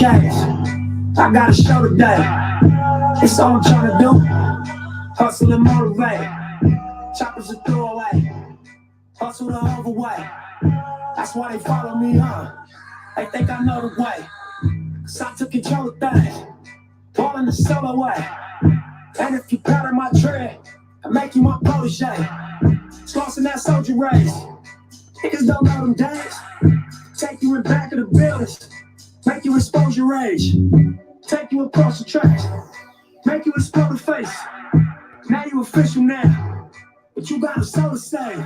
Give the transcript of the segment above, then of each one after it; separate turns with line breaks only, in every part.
case. I got a show today. It's all I'm trying to do. Hustle and motivate. Choppers a throwaway. Hustle the overweight. That's why they follow me, huh? They think I know the way. Cause I took control of things. Pulling the solo way. And if you pattern my tread, I make you my protege. Crossing that soldier race. Niggas don't know them days. Take you in back of the buildings. Make you expose your rage. Take you across the tracks. Make you explode the face. Now you official now. But you got a soul to save.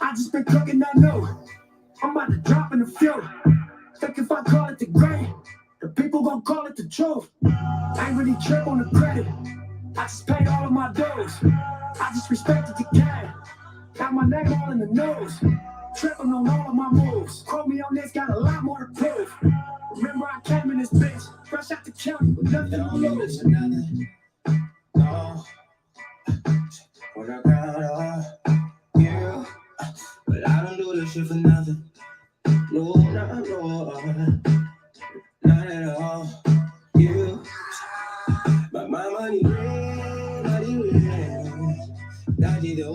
I just been cooking that new. I'm about to drop in the field. Think if I call it the great, the people gon' call it the truth. I ain't really trip on the credit. I just paid all of my dues. I just respected the game. Got my name all in the news. Tripping on all of my moves. Quote me on this, got a lot more to prove. Remember I came in this bitch, fresh out the county with nothing on lose. No, when I got you, but I don't do this shit for nothing. No, not at all. You, but my money ring, that you do.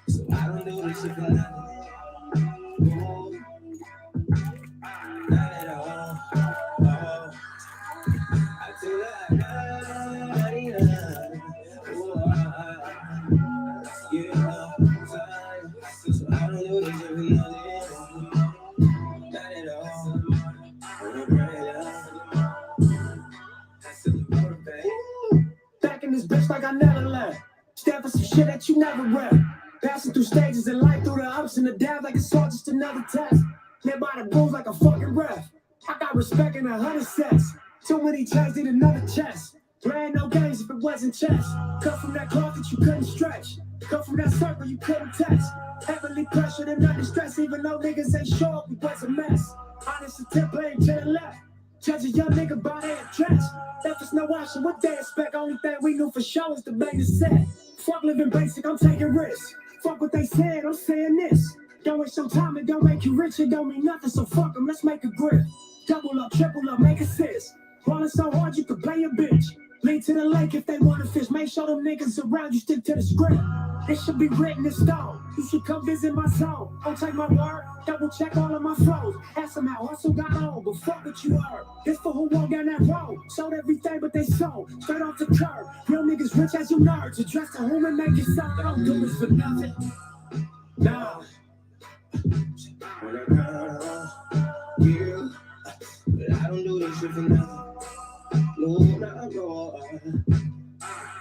So I don't do this shit for nothing. No, not at all. Oh, I feel like so I don't do this shit for nothing. Not at all. Back in this bitch like I never left. Stand for some shit that you never read. Passing through stages in life, through the ups and the downs like it's all just another test. Live by the rules like a fucking ref. I got respect in 100 sets. Too many chains need another chest. Playing no games if it wasn't chess. Cut from that cloth that you couldn't stretch. Cut from that circle you couldn't test. Heavily pressured and under stress, even though niggas ain't sure we was a mess. Honest attempt playing to the left. Judge a young nigga by their address. Left us no option, what they expect? Only thing we knew for sure is the bang is set. Fuck living basic, I'm taking risks. Fuck what they said, I'm saying this. Don't waste your time, it don't make you rich, it don't mean nothing, so fuck them, let's make a grip. Double up, triple up, make assist. Rolling so hard you could play a bitch. Lead to the lake if they want to fish. Make sure them niggas around you stick to the script. This should be written in stone. You should come visit my zone. Don't take my word, double check all of my flows. Ask them how hustle got on, but fuck what you heard. This for who walked down that road. Sold everything but they sold. Straight off the curb. Real niggas rich as you nerds. Address to whom and make it stop. Don't do this for nothing. Nah. When I got you, but I don't do this shit for nothing. No,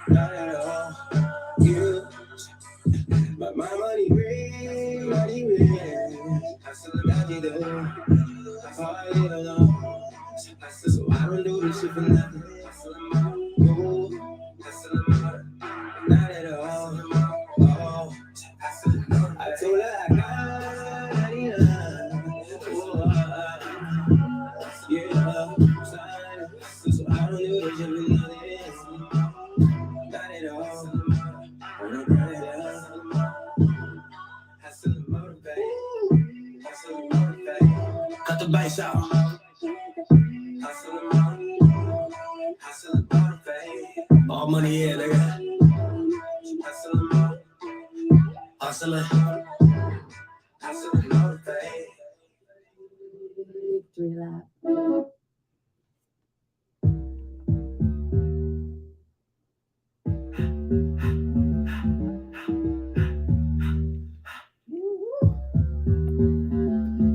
not at all. You, but my money ring. I still got you though. So I don't do this shit for nothing. No, not at all. Oh, I told her I got it. Yeah, so I don't do this shit for nothing. Not at all. Cut the bass out. All money here, nigga. Hustling.
Victory lap.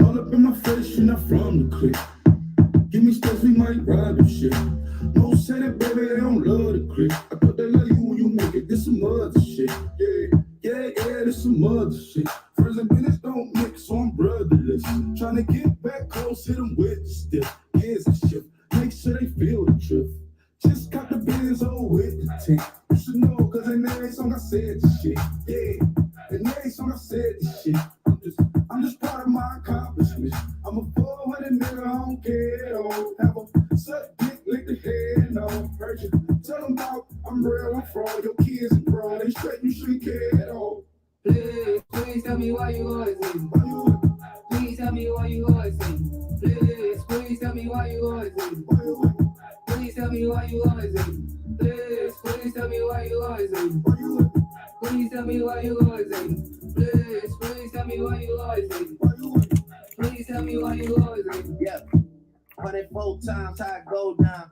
All up in my face, you're not from the clique. Give me stress, we might ride the shit. No say that, baby, they don't love the clique. I thought they love you when you make it. This some other shit. Yeah, this some other shit. Friends and minutes don't mix, so I'm brotherless. Trying to get back close, hit them with the stiff. Here's the shift, make sure they feel the drift. Just got the Benz over with the tank. You should know, cause in every song I said this shit. Yeah, in every song I said this shit. I'm just proud of my accomplishments. I'm a 400 nigga, I don't care at all. Have a suck dick, lick the head, no. Heard you tell them about I'm real, I'm fraud. Your kids are grown, they straight, you shouldn't care at all.
Please tell me why you always leave.
Why you?
Please
tell me why you always hate. Please tell me why you always hate. Please tell me why you always hate. Please tell me why you always hate. Please tell me why you always hate. Please tell me why you always hate. Please tell me why you always hate. Yeah, 104 times how I go down.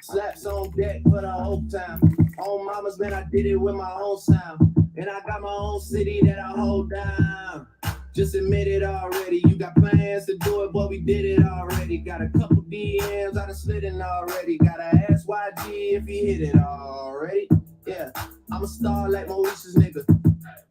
Slaps on deck for the whole time. On mamas, man, I did it with my own sound. And I got my own city that I hold down. Just admit it already. You got plans to do it, but we did it already. Got a couple DMs, I done slid in already. Gotta ask YG if he hit it already. Yeah, I'm a star like Mauritius, nigga.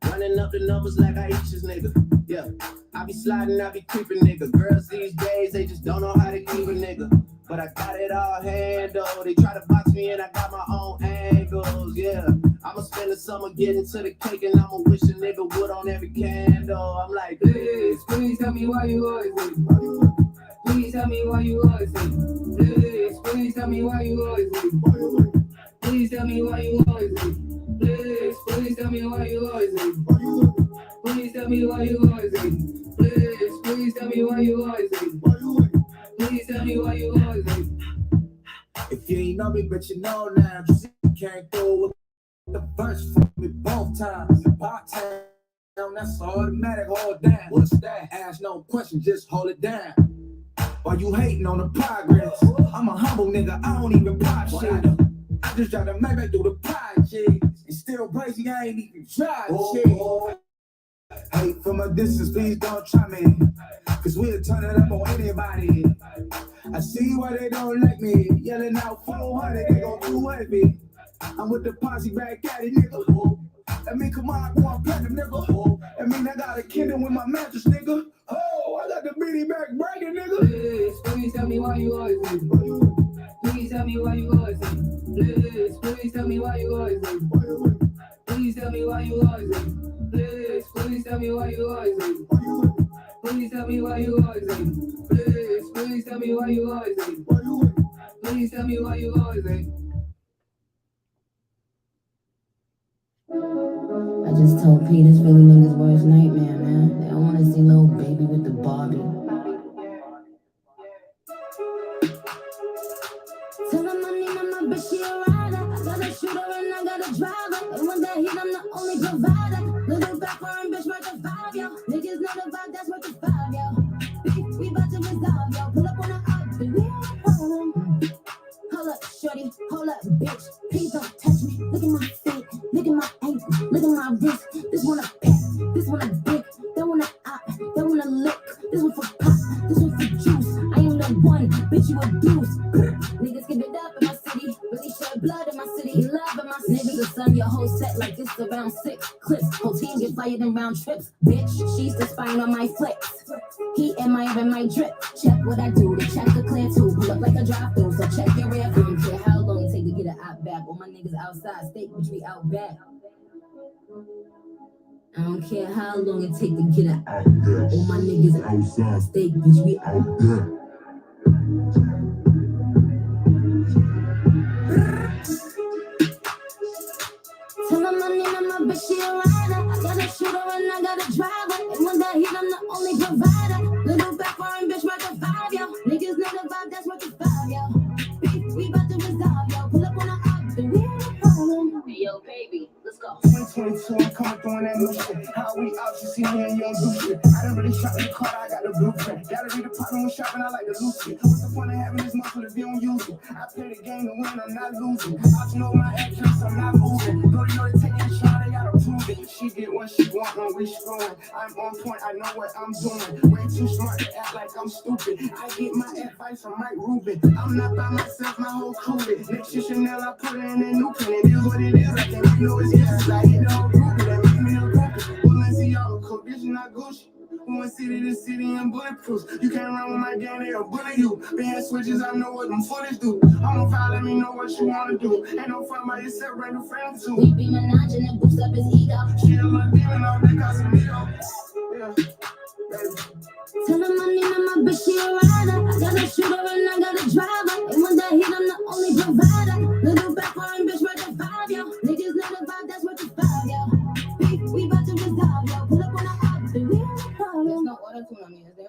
Running up the numbers like Aisha's, nigga. Yeah, I be sliding, I be creeping, nigga. Girls these days, they just don't know how to keep a nigga. But I got it all handled. They try to box me and I got my own angles, yeah. I'ma spend the summer getting to the cake and I'ma wish a nigga wood on every candle. I'm like, please tell me why you always hate. Please tell me why you always hate. Please tell me why you always hate. Please tell me why you always hate. Please tell me why you always hate. Please tell me why you always hate. Please tell me why you always hate. Please tell me why you always hate. If you ain't know me, but you know now. Just came through with the verse for me both times. Part time, that's automatic, hold down. What's that? Ask no question, just hold it down. While you hating on the progress, I'm a humble nigga, I don't even pop shit. I just try to make it through the projects. And still crazy, I ain't even tried shit. Hate from a distance, please don't try me. Cause we'll turn it up on anybody. I see why they don't like me. Yelling out 400, they gon' do heavy. I'm with the posse back at it, nigga. That mean come on, go on platinum, nigga. That mean I got a kingdom with my mattress, nigga. Oh, I got the beanie back breaking, nigga. Please tell me why you always hate. Please tell me why you always hate. Please tell me why you always hate. Please tell me why you always hate. Please tell me why you always hate. Please tell me why you always hate. Please tell me why you always hate. Please tell me why you always hate.
I just told Pete it's really niggas' worst nightmare, man. They don't want to see little baby with the Barbie. Tell them I need my bitch, she a rider. I got a shooter and I got a driver. And when that heat, I'm the only provider. Little back foreign bitch worth the vibe, yo. Niggas know the vibe, that's worth the five, yo. We about to resolve, yo. Pull up on the up, we on a problem. Hold up, shorty, hold up, bitch. Please don't touch me. Look at my feet, look at my ankle, look at my wrist. This one a pack, this one a dick, that one a op, that one a lick. This one for pop, this one for juice. I ain't the one, bitch, you abuse. Niggas give it up in my city, really shed blood in my city. Love in my city. Niggas will send your whole set like this around 6 clips. Whole team get fired in round trips. Bitch, she's the spine on my flicks. He and my drip. Check what I do, they check the clear too. Pull up like a drive through, so check your rear. I don't care how long it take to get an op back. All my niggas outside, steak, bitch, we out back. I don't care how long it take to get an op back. All my niggas outside, steak, bitch, we out back. Tell them I need my bitch, she a rider. I got a shooter and I got a driver. And when that heat, I'm the only provider. Little back foreign bitch worth the vibe, yo. Niggas know the vibe, that's worth the five, yo. We about to resolve, yo. Pull up on the up, and we on a problem. Hey, yo, baby, let's go.
2022, I'm coming through in that new shit. How we out, you see me and you don't do shit. I done really shot in the car, I got the blueprint. Gotta read the partner when shopping, I like to lose it. What's the point of having this muscle if you don't use it? I play the game to win, I'm not losing. I know my actions, I'm not moving. Don't you know they take a shot, they gotta prove it. She get what she want when we screwing. I'm on point, I know what I'm doing. Way too smart to act like I'm stupid. I get my advice from Mike Rubin. I'm not by myself, my whole crew it. Next year Chanel, I put it in a new pen. It is what it is, I can't know it's yes. I hit the whole group, that make me a groupie. Balenciaga, cook, this is not Gucci. We went city to city and bulletproof. You can't run with my gang, they'll bully you. Being switches, I know what them foolish do. I'm on fire, let me know what you wanna do. Ain't no fun by yourself, bring a friend too.
We be menaging and boost up his ego.
She a little demon, all that Casamigos. Yeah, baby.
Tell them I need my bitch, she a rider. I got a shooter and I got a driver. And when that heat, I'm the only provider. Little back foreign bitch worth the vibe, yo. Niggas know the vibe, that's worth the five, yo. We about to resolve, yo. Pull up on the op, and we on the problem.
There's no auto-tune on me, is there?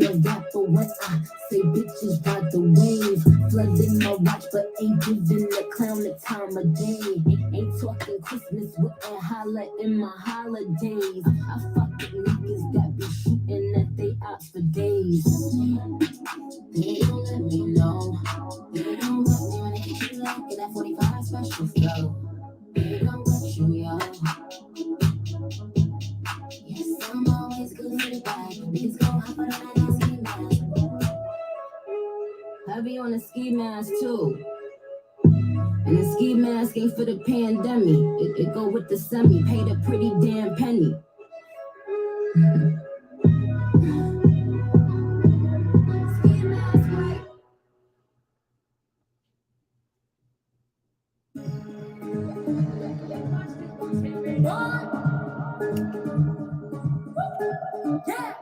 a rapper when I say bitches ride the wave. Flooding my watch, but ain't giving the clown the time of day. Ain't talking Christmas with a holla in my holidays. I fuck with niggas that be shooting at they out for days. They don't let me know. They don't let me when they get you like in that 45 special flow. They don't let you, yo. Yes, I'm always good with it back. Niggas gon' hop on that ski mask. I be on a ski mask too. And the ski mask ain't for the pandemic. It go with the semi. Paid a pretty damn penny. Ski mask, right? Yeah.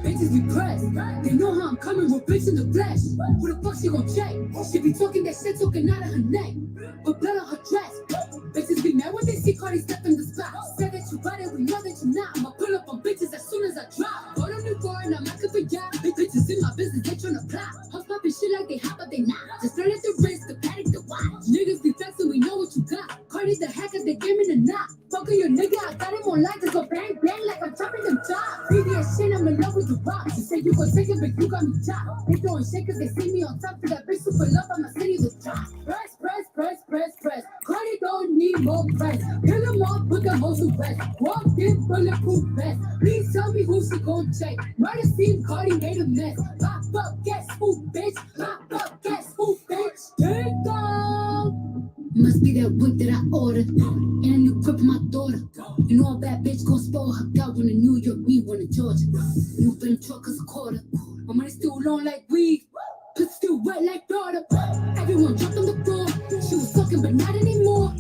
Bitches be pressed. They know how I'm coming with bitch in the flesh. Who the fuck she gon' check? She be talking that shit talking out of her neck, but blood on her dress. Bitches be mad when they see Cardi step in the spot. Said that you got it, we know that you not. I'ma pull up on bitches as soon as I drop. Bought a new car and I'm not for y'all. Big bitches in my business, they tryna plot. Huff poppin' shit like they hot, but they not. Just turn at the wrist, the paddock, the watch. Niggas be flexing, we know what you got. Cardi the hacker, they gave me the knot. Fuckin' your nigga, I got him on light, just go bang bang like I'm chopping them top. Previous shit, I'm in love with the rock. You say you gon' take it, but you got me chopped. They throwing shit cause they see me on top of that bitch super love, I'ma send you the drop. Press, press, press, press, press. Cardi don't need more press. Kill them all, put them all to rest. Walk in bulletproof vest. Please tell me who she gon' check. Murder scene, Cardi made a mess. Pop up, get spooked, bitch. Pop up, get spooked, bitch. Ding dong. Must be that whip that I ordered. And a new crib for my daughter. You know a bad bitch gon' spoil her. Got one in New York, me one in Georgia. New in the truck is a quarter. My money still long like weed. Pussy still wet like water. Everyone jumped on the floor. She was talking, but not anymore.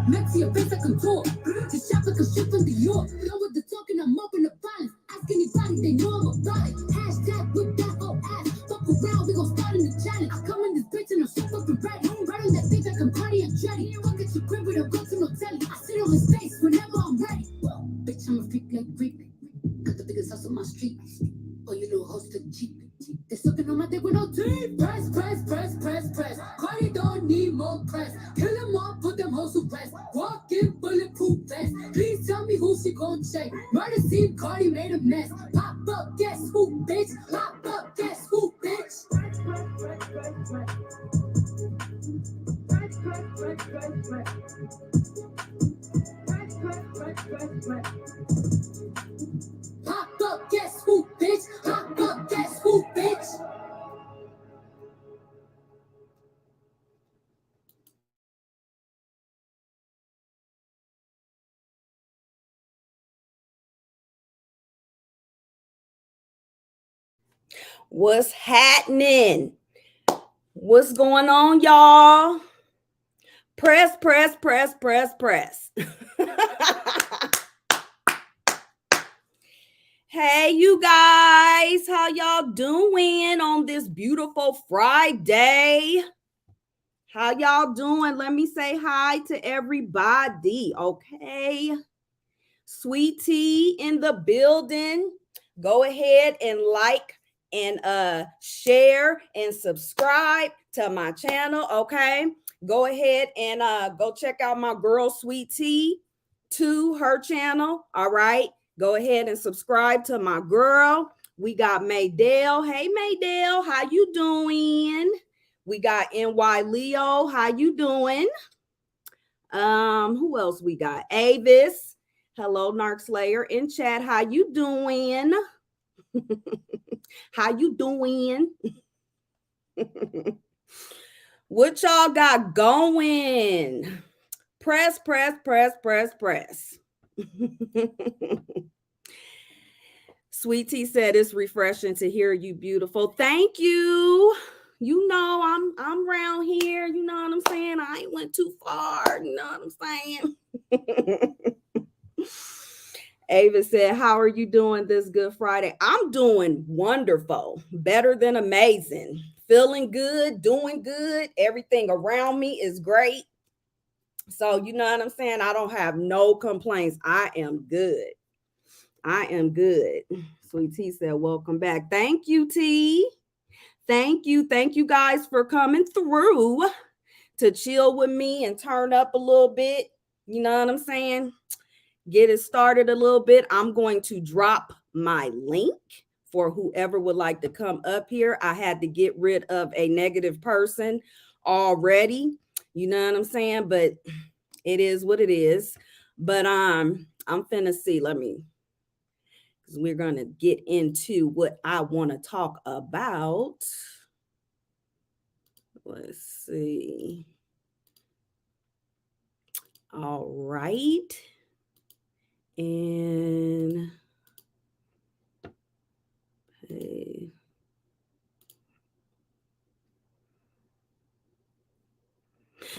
Maxi, your face like a contour. Just shop like a ship from New York. Done with the talking, I'm up in the violence. Ask anybody, they know I'm about it. Hashtag whip that old ass. Fuck around, we gon' start in the challenge. I come in this bitch and I'm so fucking ready. Right on that bitch like I'm Cardi and Jetty. Fuck at your crib, we don't go to no telly. I sit on his face whenever I'm ready. Bitch, I'm a freak like Greek. Got the biggest house on my street. Oh, you little host of cheap. They sucking on my dick with no teeth. Press, press, press, press, press. Cardi don't need more press. Kill them all, put them hoes to rest. Walk in bulletproof vest. Please tell me who she gon' check. Murder scene, Cardi made a mess. Pop up, guess who, bitch? Pop up, guess who, bitch? Pop up, guess who, bitch? Pop up, guess who, bitch?
What's happening? What's going on, y'all? Press, press, press, press, press. Hey, you guys, how y'all doing on this beautiful Friday? How y'all doing? Let me say hi to everybody, okay? Sweet Tea in the building. Go ahead and like and share and subscribe to my channel, okay? Go ahead and go check out my girl Sweet Tea to her channel, all right? Go ahead and subscribe to my girl. We got Maydale. Hey, Maydale, how you doing? We got NY Leo. How you doing? Who else we got? Avis. Hello, Narc Slayer in chat. How you doing? How you doing? What y'all got going? Press, press, press, press, press. Sweet Tea said it's refreshing to hear you, beautiful. Thank you. You know I'm around here. You know what I'm saying? I ain't went too far. You know what I'm saying? Ava said, how are you doing this Good Friday? I'm doing wonderful. Better than amazing. Feeling good, doing good. Everything around me is great. So, you know what I'm saying? I don't have no complaints. I am good. I am good. Sweet T said, welcome back. Thank you, T. Thank you. Thank you guys for coming through to chill with me and turn up a little bit. You know what I'm saying? Get it started a little bit. I'm going to drop my link for whoever would like to come up here. I had to get rid of a negative person already. You know what I'm saying? But it is what it is. But I'm finna see. Let me, because we're gonna get into what I want to talk about. Let's see. All right. And hey.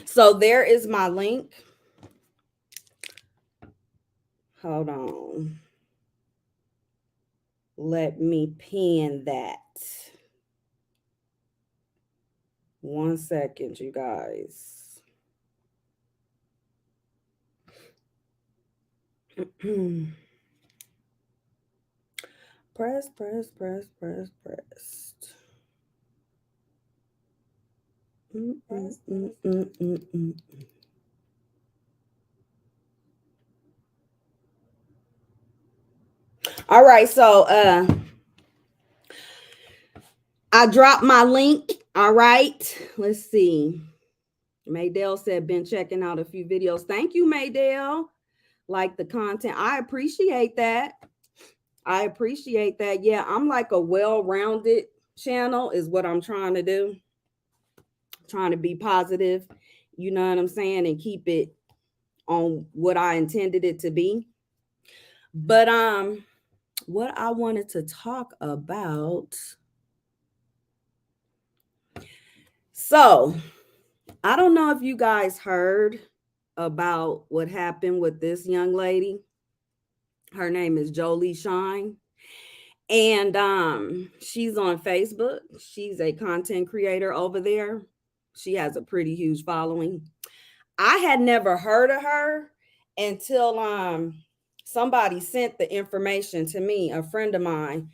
So there is my link. Hold on. Let me pin that. 1 second, you guys. Press. All right, so I dropped my link. All right, let's see. Maydell said, been checking out a few videos. Thank you, Maydell. Like the content. I appreciate that. Yeah, I'm like a well-rounded channel is what I'm trying to do. Trying to be positive, you know what I'm saying, and keep it on what I intended it to be. But what I wanted to talk about. So, I don't know if you guys heard about what happened with this young lady. Her name is Jolie Shine. And she's on Facebook. She's a content creator over there. She has a pretty huge following. I had never heard of her until somebody sent the information to me, a friend of mine,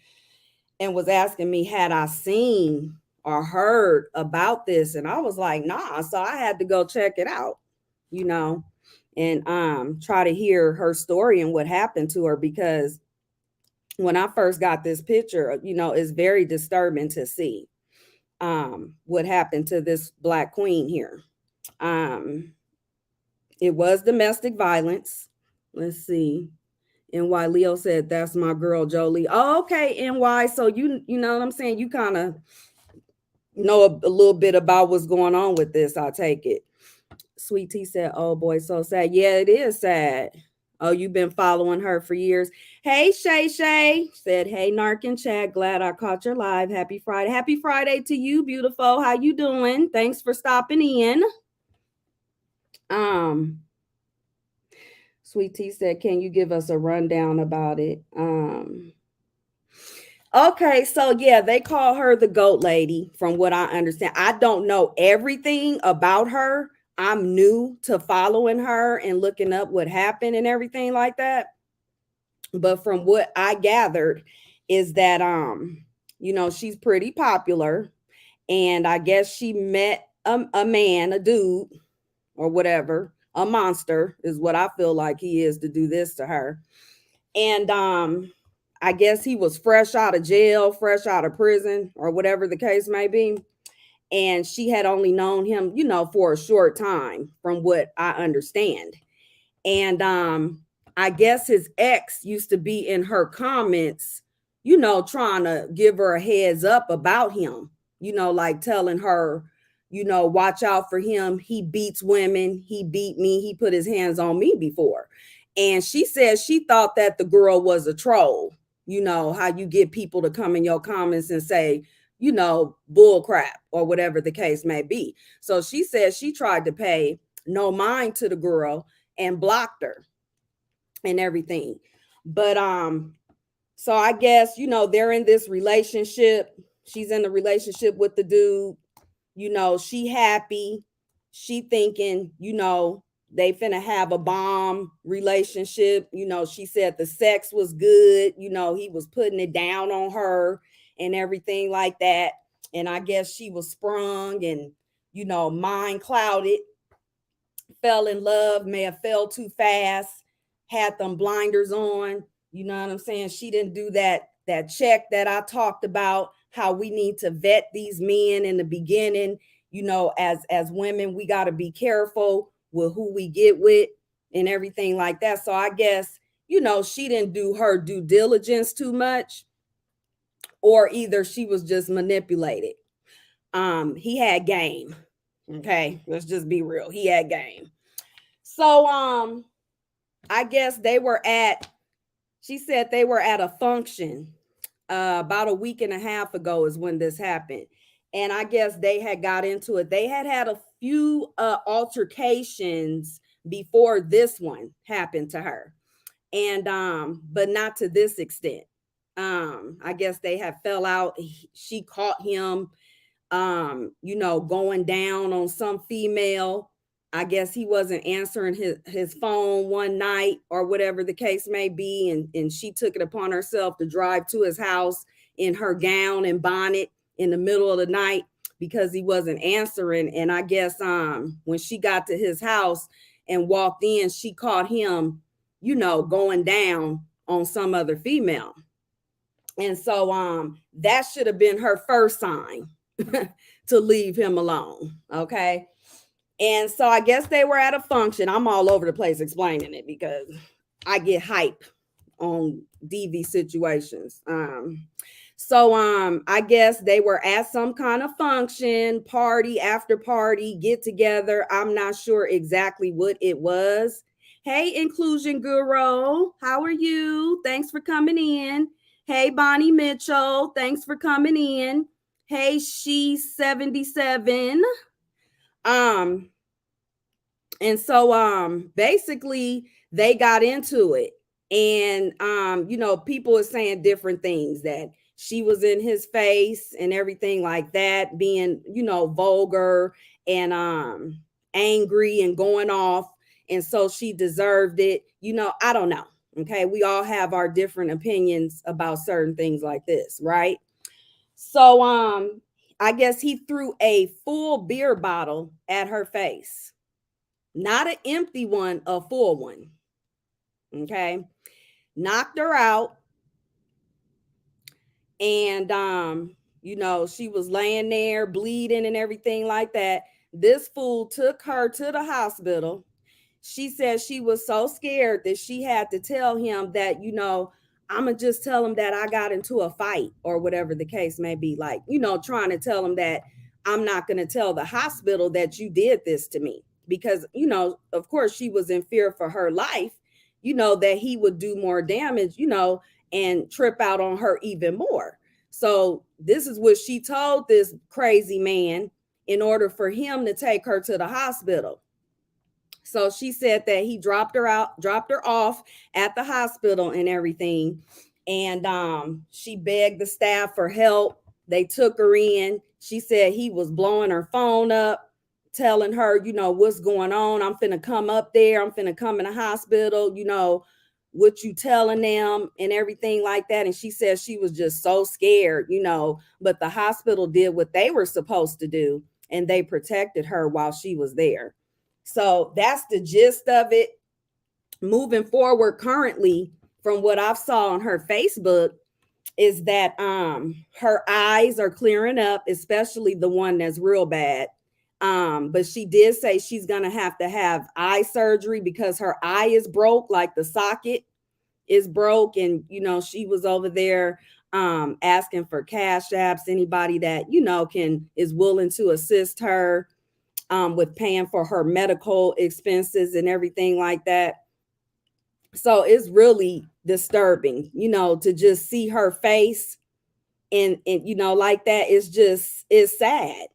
and was asking me had I seen or heard about this, and I was like, nah. So I had to go check it out, you know, and try to hear her story and what happened to her, because when I first got this picture, you know, it's very disturbing to see what happened to this Black queen here. It was domestic violence. Let's see. NY Leo said, that's my girl Jolie. Oh, okay, NY. So you know what I'm saying? You kind of know a little bit about what's going on with this, I take it. Sweet Tea said, oh boy, so sad. Yeah, it is sad. Oh, you've been following her for years. Hey, Shay said, hey, Narc and Chad, glad I caught your live. Happy Friday. Happy Friday to you, beautiful. How you doing? Thanks for stopping in. Sweet Tea said, can you give us a rundown about it? Okay, so yeah, they call her the GOAT lady, from what I understand. I don't know everything about her. I'm new to following her and looking up what happened and everything like that. But from what I gathered is that you know, she's pretty popular, and I guess she met a man, a dude, or whatever, a monster is what I feel like he is to do this to her. And I guess he was fresh out of jail, fresh out of prison, or whatever the case may be. And she had only known him, you know, for a short time, from what I understand. And I guess his ex used to be in her comments, you know, trying to give her a heads up about him, you know, like telling her, you know, watch out for him. He beats women. He beat me. He put his hands on me before. And she said she thought that the girl was a troll. You know, how you get people to come in your comments and say, you know, bull crap or whatever the case may be. So she said she tried to pay no mind to the girl and blocked her and everything. But so I guess, you know, they're in this relationship. She's in a relationship with the dude. You know, she happy. She thinking, you know, they finna have a bomb relationship. She said the sex was good. He was putting it down on her and everything like that. And I guess she was sprung and, mind clouded, fell in love, may have fell too fast, had them blinders on. You know what I'm saying? She didn't do that check that I talked about, how we need to vet these men in the beginning. As women, we got to be careful with who we get with and everything like that. So I guess, she didn't do her due diligence too much, or either she was just manipulated. He had game. Okay, let's just be real. He had game. So I guess she said they were at a function about a week and a half ago is when this happened. And I guess they had got into it. They had a few altercations before this one happened to her. And but not to this extent. I guess they had fell out. She caught him going down on some female. I guess he wasn't answering his phone one night or whatever the case may be. And she took it upon herself to drive to his house in her gown and bonnet in the middle of the night because he wasn't answering. And I guess when she got to his house and walked in, she caught him, going down on some other female. And so that should have been her first sign to leave him alone. Okay. And so I guess they were at a function. I'm all over the place explaining it because I get hype on DV situations. So I guess they were at some kind of function, party, after party, get together. I'm not sure exactly what it was. Hey, Inclusion Guru, how are you? Thanks for coming in. Hey, Bonnie Mitchell, thanks for coming in. Hey, she's 77. And so basically they got into it. And people are saying different things, that she was in his face and everything like that, being, vulgar and angry and going off. And so she deserved it. I don't know. Okay. We all have our different opinions about certain things like this, right? So I guess he threw a full beer bottle at her face. Not an empty one, a full one. Okay. Knocked her out. And she was laying there bleeding and everything like that. This fool took her to the hospital. She said she was so scared that she had to tell him that, I'm going to just tell him that I got into a fight or whatever the case may be. Like, trying to tell him that I'm not going to tell the hospital that you did this to me. Because, of course, she was in fear for her life, that he would do more damage, and trip out on her even more. So this is what she told this crazy man in order for him to take her to the hospital. So she said that he dropped her off at the hospital and everything. And she begged the staff for help. They took her in. She said he was blowing her phone up, telling her, what's going on. I'm finna come up there. I'm finna come in the hospital, what you telling them and everything like that. And she said she was just so scared, but the hospital did what they were supposed to do. And they protected her while she was there. So that's the gist of it. Moving forward, currently, from what I've saw on her Facebook, is that her eyes are clearing up, especially the one that's real bad. But she did say she's gonna have to have eye surgery because her eye is broke, like the socket is broke. And she was over there asking for cash apps, anybody that is willing to assist her with paying for her medical expenses and everything like that. So it's really disturbing, to just see her face and like that. It's sad,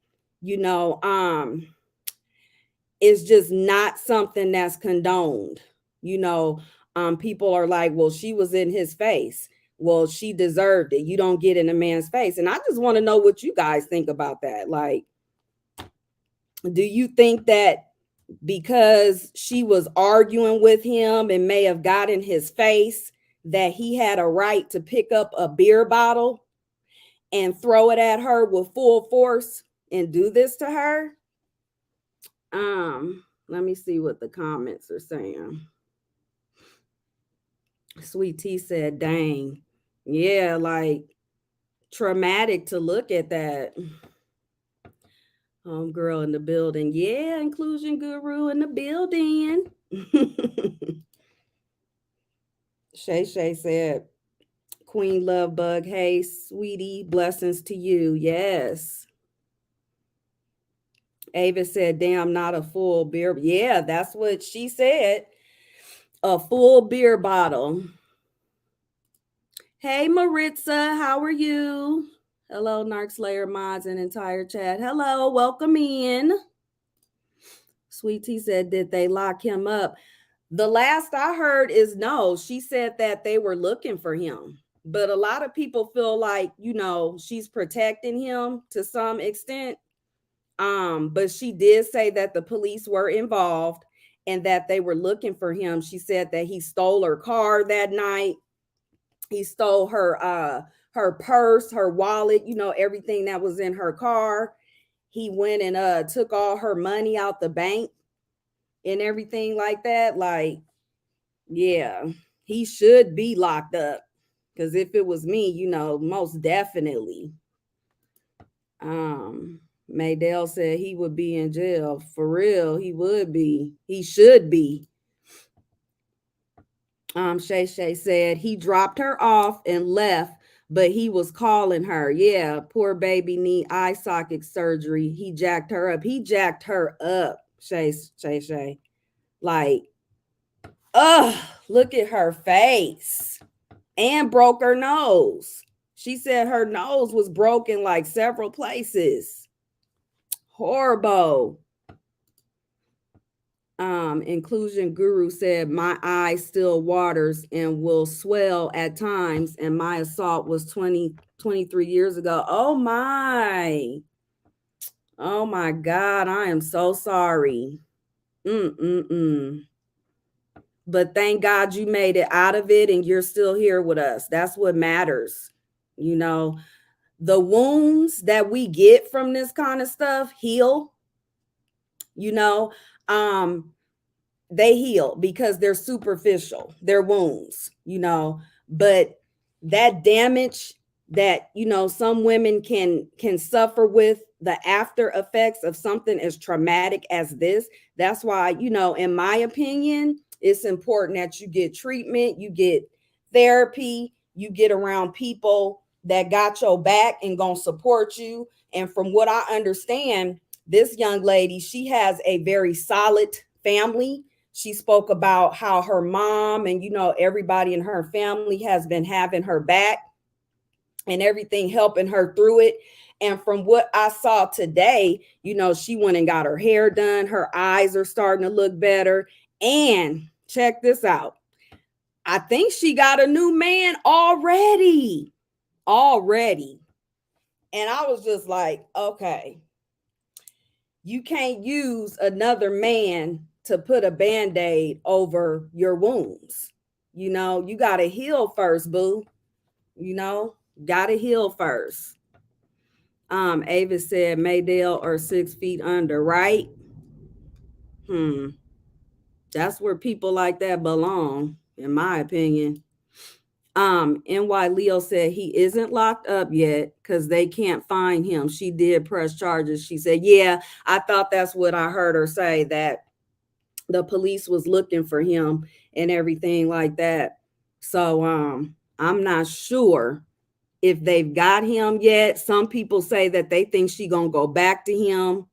it's just not something that's condoned. People are like, well, she was in his face. Well, she deserved it. You don't get in a man's face. And I just want to know what you guys think about that. Like, do you think that because she was arguing with him and may have got in his face, that he had a right to pick up a beer bottle and throw it at her with full force and do this to her. Let me see what the comments are saying. Sweet Tea said, dang. Yeah, like traumatic to look at that. Homegirl in the building. Yeah, inclusion guru in the building. Shay Shay said, Queen Love Bug, hey, sweetie, blessings to you. Yes. Ava said, damn, not a full beer. Yeah, that's what she said. A full beer bottle. Hey, Maritza, how are you? Hello, Narc Slayer mods and entire chat. Hello, welcome in. Sweet Tea said, did they lock him up? The last I heard is no. She said that they were looking for him. But a lot of people feel like, she's protecting him to some extent. But she did say that the police were involved and that they were looking for him. She said that he stole her car that night. He stole her purse, her wallet, everything that was in her car. He went and took all her money out the bank and everything like that. Like, yeah, he should be locked up. Because if it was me, most definitely. Maydell said he would be in jail. For real, he would be. He should be. Shay Shay said he dropped her off and left, but he was calling her. Yeah, poor baby need eye socket surgery. He jacked her up. He jacked her up, Shay. Like, look at her face. And broke her nose. She said her nose was broken like several places. Horrible. Inclusion guru said my eye still waters and will swell at times, and my assault was 23 years ago. Oh my God, I am so sorry. But thank God you made it out of it and you're still here with us. That's what matters. The wounds that we get from this kind of stuff heal. They heal because they're superficial. They're wounds, but that damage that, some women can suffer with, the after effects of something as traumatic as this. That's why, in my opinion, it's important that you get treatment, you get therapy, you get around people that got your back and gonna support you. And from what I understand, this young lady, she has a very solid family. She spoke about how her mom and, everybody in her family has been having her back and everything, helping her through it. And from what I saw today, she went and got her hair done. Her eyes are starting to look better. And check this out. I think she got a new man already. And I was just like, okay, you can't use another man to put a Band-Aid over your wounds. You got to heal first, boo. Got to heal first. Ava said Maydell are 6 feet under, right? That's where people like that belong, in my opinion. NY Leo said he isn't locked up yet because they can't find him. She did press charges. She said, yeah, I thought that's what I heard her say, that the police was looking for him and everything like that. So I'm not sure if they've got him yet. Some people say that they think she's gonna go back to him.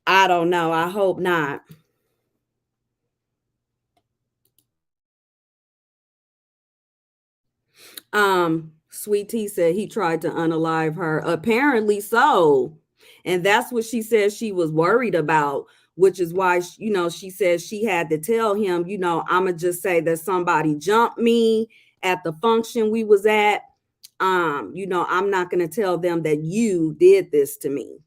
I don't know. I hope not. Sweet Tea said he tried to unalive her. Apparently so. And that's what she said she was worried about, which is why, she says she had to tell him, I'm going to just say that somebody jumped me at the function we was at. I'm not going to tell them that you did this to me,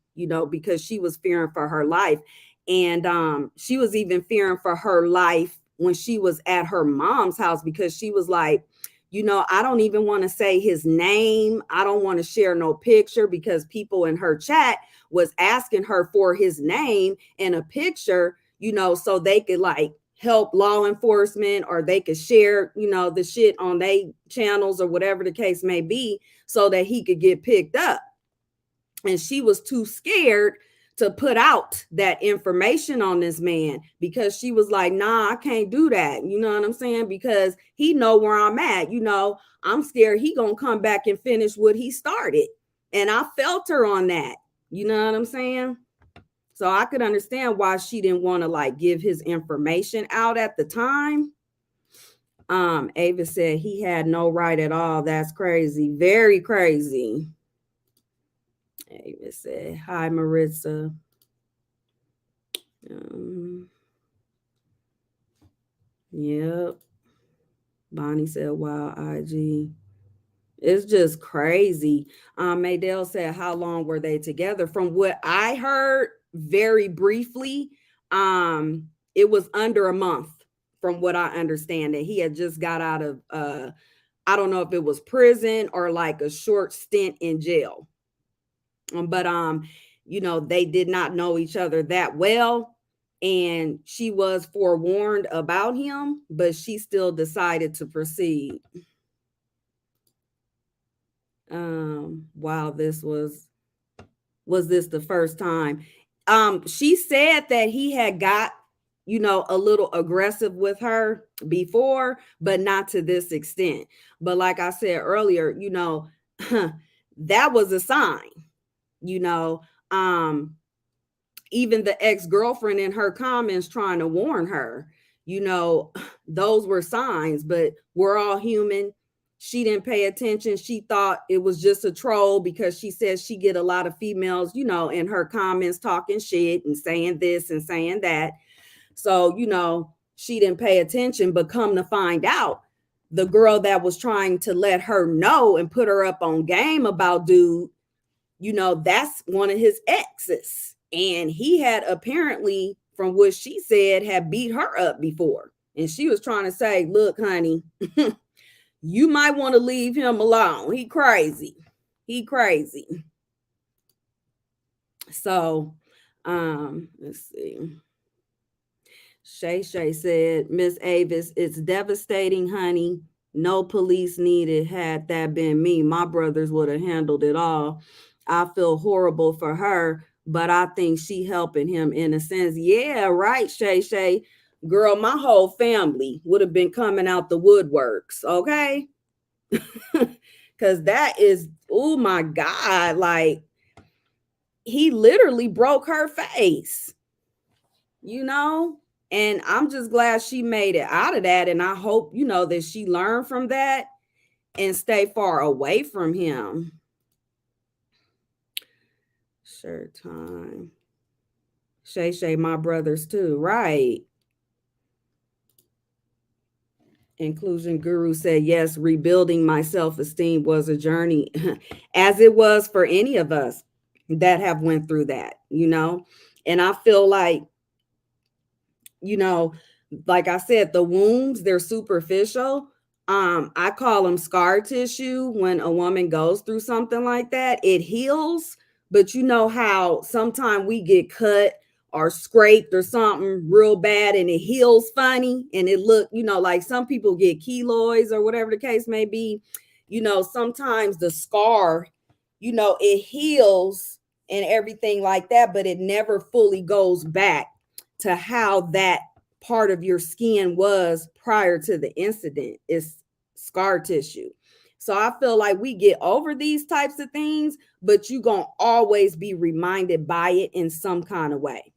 because she was fearing for her life. And she was even fearing for her life when she was at her mom's house, because she was like, I don't even want to say his name. I don't want to share no picture, because people in her chat was asking her for his name and a picture, so they could like help law enforcement, or they could share, the shit on their channels or whatever the case may be, so that he could get picked up. And she was too scared to put out that information on this man, because she was like, nah, I can't do that. You know what I'm saying? Because he know where I'm at. I'm scared he gonna come back and finish what he started. And I felt her on that. You know what I'm saying? So I could understand why she didn't want to like give his information out at the time. Ava said he had no right at all. That's crazy. Very crazy. Ava said, hi, Maritza. Yep. Bonnie said, wow, IG. It's just crazy. Maydell said, how long were they together? From what I heard, very briefly, it was under a month, from what I understand. That he had just got out of, I don't know if it was prison or like a short stint in jail. But they did not know each other that well, and she was forewarned about him, but she still decided to proceed. Wow, this was this the first time? She said that he had got, a little aggressive with her before, but not to this extent. But like I said earlier, that was a sign. Even the ex-girlfriend in her comments trying to warn her, those were signs. But we're all human. She didn't pay attention. She thought it was just a troll, because she says she get a lot of females, in her comments talking shit and saying this and saying that. So, she didn't pay attention. But come to find out, the girl that was trying to let her know and put her up on game about dude, that's one of his exes. And he had apparently, from what she said, had beat her up before. And she was trying to say, look, honey, you might want to leave him alone. He crazy. So, let's see. Shay said, Miss Avis, it's devastating, honey. No police needed. Had that been me, my brothers would have handled it all. I feel horrible for her, but I think she helping him in a sense. Yeah, right, Shay. Girl, my whole family would have been coming out the woodworks, okay? Because that is, oh my God, like, he literally broke her face, And I'm just glad she made it out of that. And I hope, that she learned from that and stay far away from him. Sure time. Shay, my brothers too, right? Inclusion Guru said, yes, rebuilding my self-esteem was a journey, as it was for any of us that have went through that, And I feel like, like I said, the wounds, they're superficial. I call them scar tissue. When a woman goes through something like that, it heals. But you know how sometimes we get cut or scraped or something real bad and it heals funny and it look, like some people get keloids or whatever the case may be. Sometimes the scar, it heals and everything like that, but it never fully goes back to how that part of your skin was prior to the incident. It's scar tissue. So I feel like we get over these types of things, but you're going to always be reminded by it in some kind of way.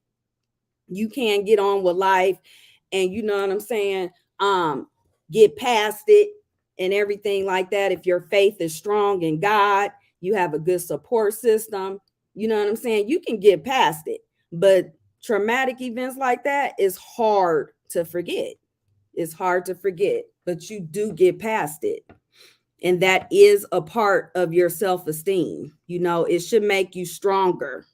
You can't get on with life and, you know what I'm saying, get past it and everything like that. If your faith is strong in God, you have a good support system, you know what I'm saying, you can get past it. But traumatic events like that is hard to forget. It's hard to forget, but you do get past it. And that is a part of your self-esteem. It should make you stronger.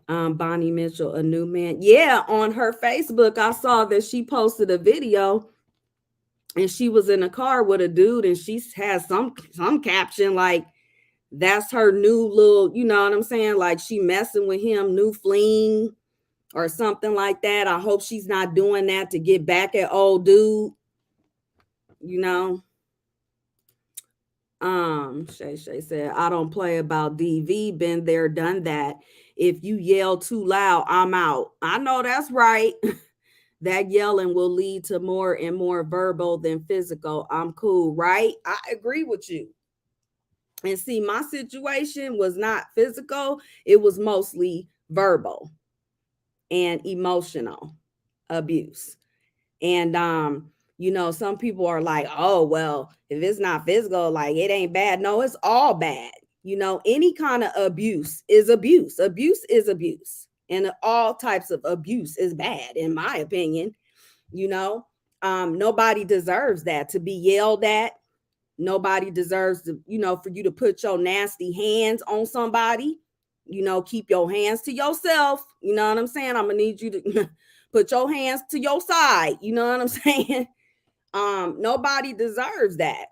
Bonnie Mitchell, a new man. Yeah, on her Facebook, I saw that she posted a video and she was in a car with a dude and she has some caption like that's her new little, you know what I'm saying? Like she messing with him, new fling or something like that. I hope she's not doing that to get back at old dude, you know. Shay said, I don't play about DV, been there, done that. If you yell too loud, I'm out. I know that's right. That yelling will lead to more and more verbal than physical. I'm cool, right? I agree with you. And see, my situation was not physical, it was mostly verbal and emotional abuse. And you know, some people are like, oh, well, if it's not physical, like it ain't bad. No, it's all bad. You know, any kind of abuse is abuse. Abuse is abuse. And all types of abuse is bad, in my opinion. You know, nobody deserves that, to be yelled at. Nobody deserves to, you know, for you to put your nasty hands on somebody. You know, keep your hands to yourself. You know what I'm saying? I'm gonna need you to put your hands to your side. You know what I'm saying? Nobody deserves that,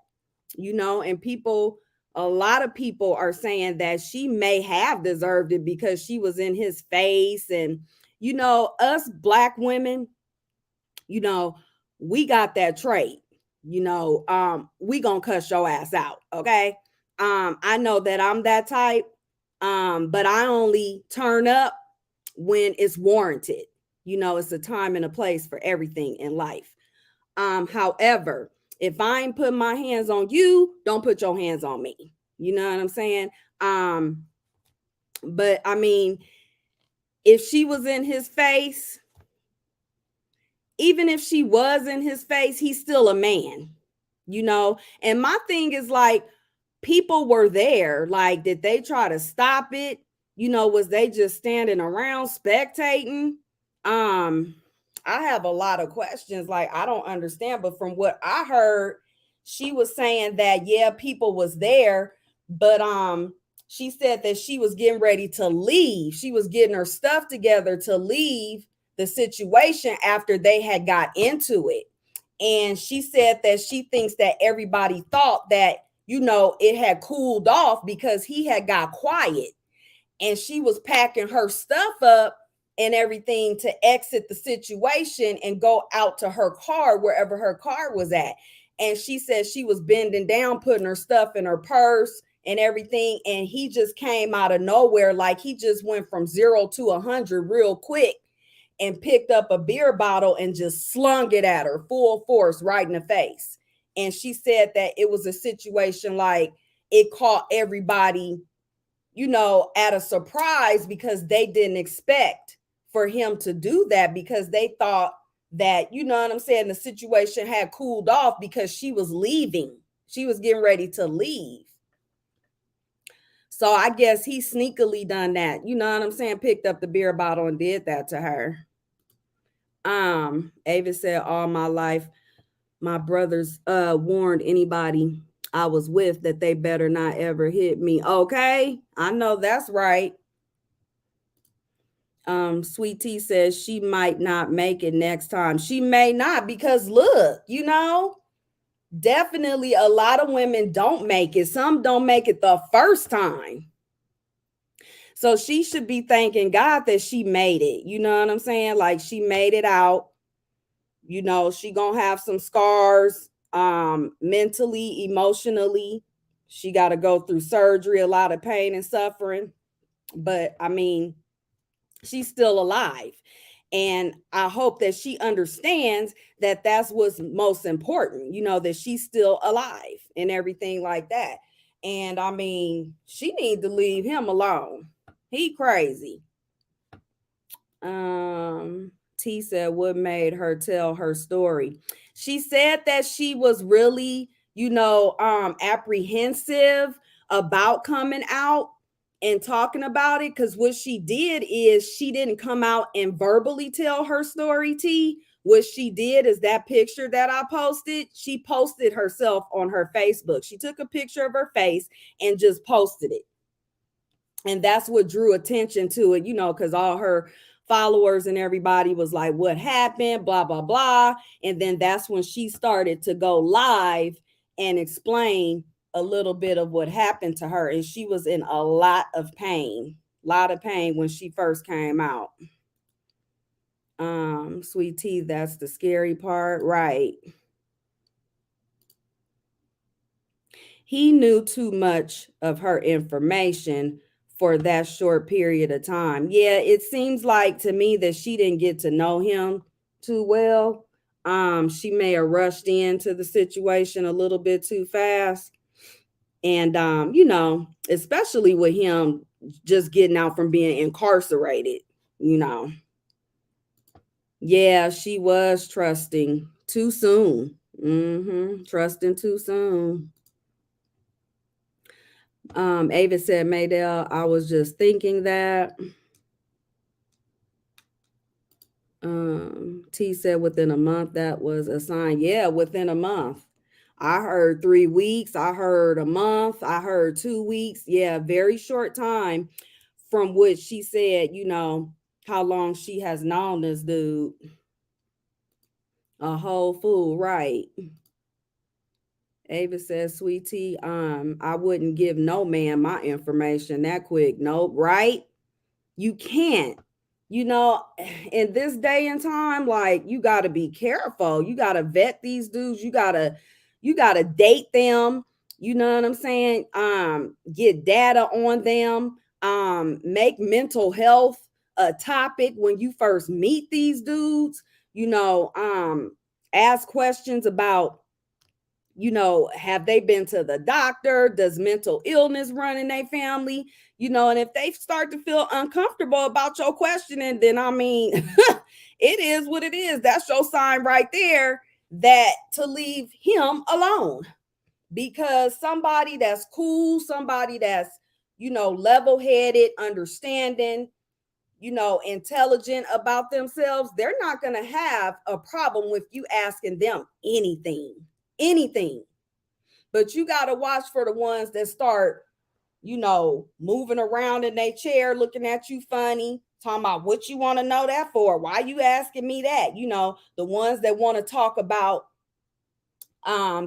you know, and people, a lot of people are saying that she may have deserved it because she was in his face. And, you know, us Black women, you know, we got that trait, you know, we gonna cuss your ass out. Okay. I know that I'm that type. But I only turn up when it's warranted. You know, it's a time and a place for everything in life. However, if I ain't putting my hands on you, don't put your hands on me. You know what I'm saying? But I mean, if she was in his face, even if she was in his face, he's still a man, you know? And my thing is like, people were there. Like, did they try to stop it? You know, was they just standing around spectating? I have a lot of questions. Like, I don't understand. But from what I heard, she was saying that, yeah, people was there, but she said that she was getting ready to leave. She was getting her stuff together to leave the situation after they had got into it. And she said that she thinks that everybody thought that, you know, it had cooled off because he had got quiet, and she was packing her stuff up and everything to exit the situation and go out to her car, wherever her car was at. And she said she was bending down, putting her stuff in her purse and everything. And he just came out of nowhere. Like he just went from 0 to 100 real quick and picked up a beer bottle and just slung it at her full force right in the face. And she said that it was a situation like it caught everybody, you know, at a surprise because they didn't expect for him to do that, because they thought that, you know what I'm saying, the situation had cooled off because she was leaving. She was getting ready to leave. So I guess he sneakily done that. You know what I'm saying? Picked up the beer bottle and did that to her. Ava said, all my life, my brothers warned anybody I was with that they better not ever hit me. Okay, I know that's right. Sweet Tea says she might not make it next time. She may not, because look, you know, definitely a lot of women don't make it. Some don't make it the first time. So she should be thanking God that she made it. You know what I'm saying? Like she made it out. You know, she gonna have some scars, mentally, emotionally. She got to go through surgery, a lot of pain and suffering. But I mean, she's still alive. And I hope that she understands that that's what's most important, you know, that she's still alive and everything like that. And I mean, she needs to leave him alone. He crazy. T said, what made her tell her story? She said that she was really, you know, apprehensive about coming out and talking about it, because what she did is she didn't come out and verbally tell her story. T, what she did is that picture that I posted, she posted herself on her Facebook. She took a picture of her face and just posted it. And that's what drew attention to it, because all her followers and everybody was like, what happened? Blah, blah, blah. And then that's when she started to go live and explain a little bit of what happened to her. And she was in a lot of pain, when she first came out. Sweet tea, that's the scary part, right? He knew too much of her information for that short period of time. Yeah, it seems like to me that she didn't get to know him too well. She may have rushed into the situation a little bit too fast. And especially with him just getting out from being incarcerated, you know. Yeah, she was trusting too soon. Trusting too soon. Ava said, Maydell, I was just thinking that. T said within a month that was a sign. Yeah, within a month. I heard 3 weeks. I heard a month. I heard 2 weeks. Yeah, very short time from which she said, how long she has known this dude. A whole fool, right? Ava says, sweet tea, I wouldn't give no man my information that quick. Nope, right? You can't. In this day and time, like, you got to be careful. You got to vet these dudes. You got to date them. You know what I'm saying? Get data on them. Make mental health a topic when you first meet these dudes. Ask questions about, have they been to the doctor? Does mental illness run in their family? And if they start to feel uncomfortable about your questioning, then I mean, it is what it is. That's your sign right there that to leave him alone. Because somebody that's cool, somebody that's, level-headed, understanding, intelligent about themselves, they're not going to have a problem with you asking them anything. But you got to watch for the ones that start, moving around in their chair, looking at you funny, talking about what you want to know that for. Why you asking me that? The ones that want to talk about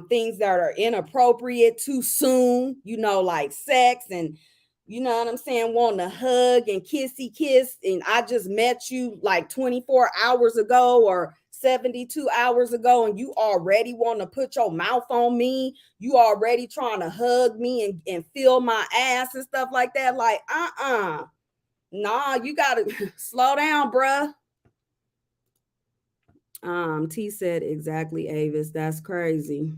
things that are inappropriate too soon, like sex and you know what I'm saying, wanting to hug and kissy kiss. And I just met you like 24 hours ago or 72 hours ago, and you already want to put your mouth on me. You already trying to hug me and feel my ass and stuff like that. Like, nah, you got to slow down, bruh. T said, exactly, Avis. That's crazy.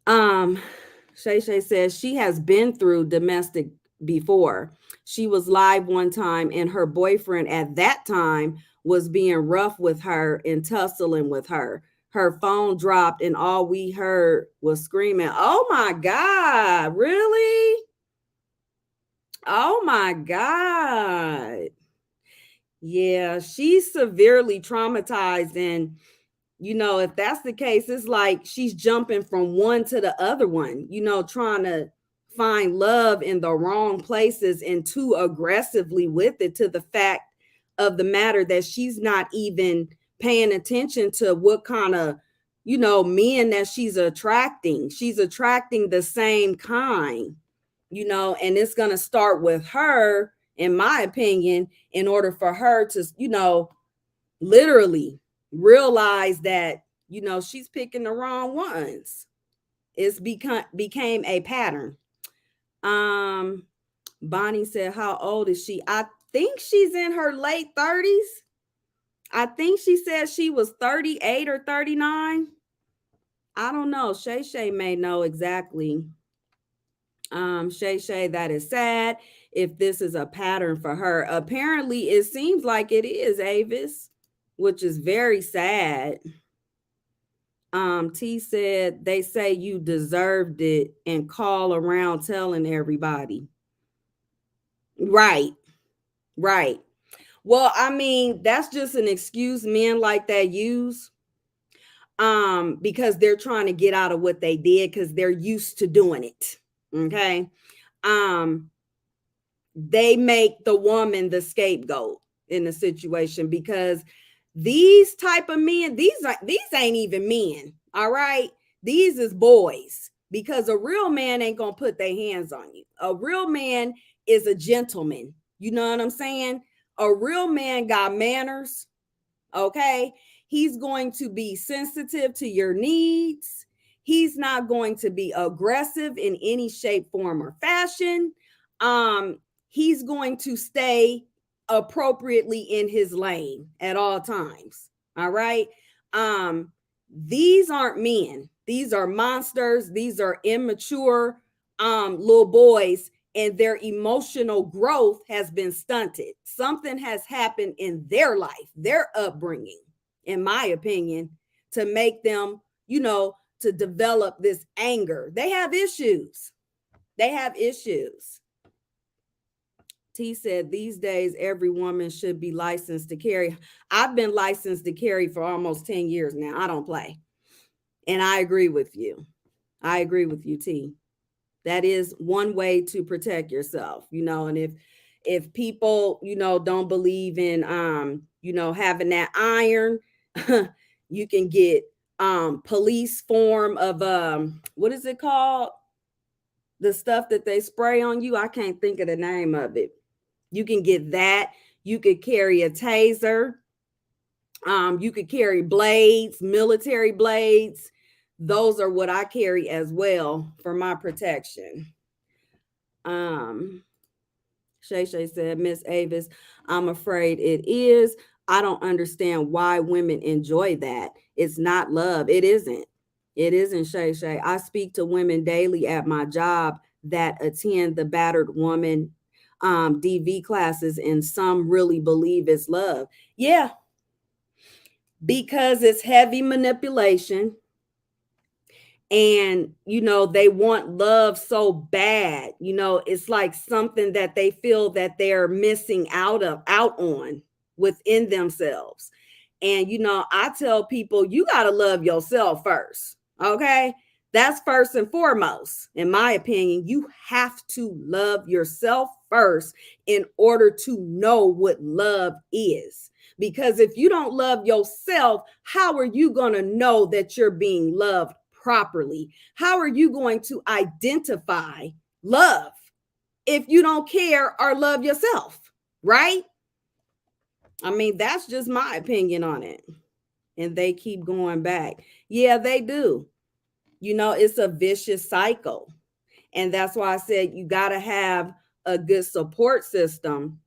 Shay Shay says she has been through domestic before. She was live one time and her boyfriend at that time was being rough with her and tussling with her. Her phone dropped and all we heard was screaming. Oh my God, really? Oh my God. Yeah, she's severely traumatized. And if that's the case, it's like she's jumping from one to the other one, trying to find love in the wrong places and too aggressively with it, to the fact of the matter that she's not even paying attention to what kind of, men that she's attracting. She's attracting the same kind, and it's going to start with her, in my opinion, in order for her to, literally realize that, she's picking the wrong ones. It's became a pattern. Bonnie said, how old is she? I think she's in her late 30s. I think she said she was 38 or 39. I don't know. Shay Shay may know exactly. Shay Shay, that is sad if this is a pattern for her. Apparently, it seems like it is, Avis, which is very sad. T said, they say you deserved it and call around telling everybody. Right. Well, I mean, that's just an excuse men like that use. Because they're trying to get out of what they did because they're used to doing it. Okay. they make the woman the scapegoat in the situation, because these type of men, these ain't even men. All right. These is boys, because a real man ain't gonna put their hands on you. A real man is a gentleman. You know what I'm saying? A real man got manners. Okay. He's going to be sensitive to your needs. He's not going to be aggressive in any shape, form, or fashion. He's going to stay appropriately in his lane at all times. All right. These aren't men. These are monsters. These are immature little boys, and their emotional growth has been stunted. Something has happened in their life, their upbringing, in my opinion, to make them, to develop this anger. They have issues. They have issues. T said, these days, every woman should be licensed to carry. I've been licensed to carry for almost 10 years now. I don't play. And I agree with you. I agree with you, T. That is one way to protect yourself, and if people, don't believe in, having that iron, you can get police form of, what is it called? The stuff that they spray on you. I can't think of the name of it. You can get that. You could carry a taser. You could carry blades, military blades. Those are what I carry as well for my protection. Shay said, Miss Avis, I'm afraid it is. I don't understand why women enjoy that. It's not love. It isn't. It isn't, Shay. I speak to women daily at my job that attend the battered woman DV classes, and some really believe it's love. Yeah, because it's heavy manipulation. And, they want love so bad, it's like something that they feel that they're missing out on within themselves. And, I tell people, you got to love yourself first. Okay. That's first and foremost. In my opinion, you have to love yourself first in order to know what love is. Because if you don't love yourself, how are you going to know that you're being loved properly? How are you going to identify love if you don't care or love yourself? Right? I mean, that's just my opinion on it. And they keep going back. Yeah, they do. It's a vicious cycle. And that's why I said you got to have a good support system,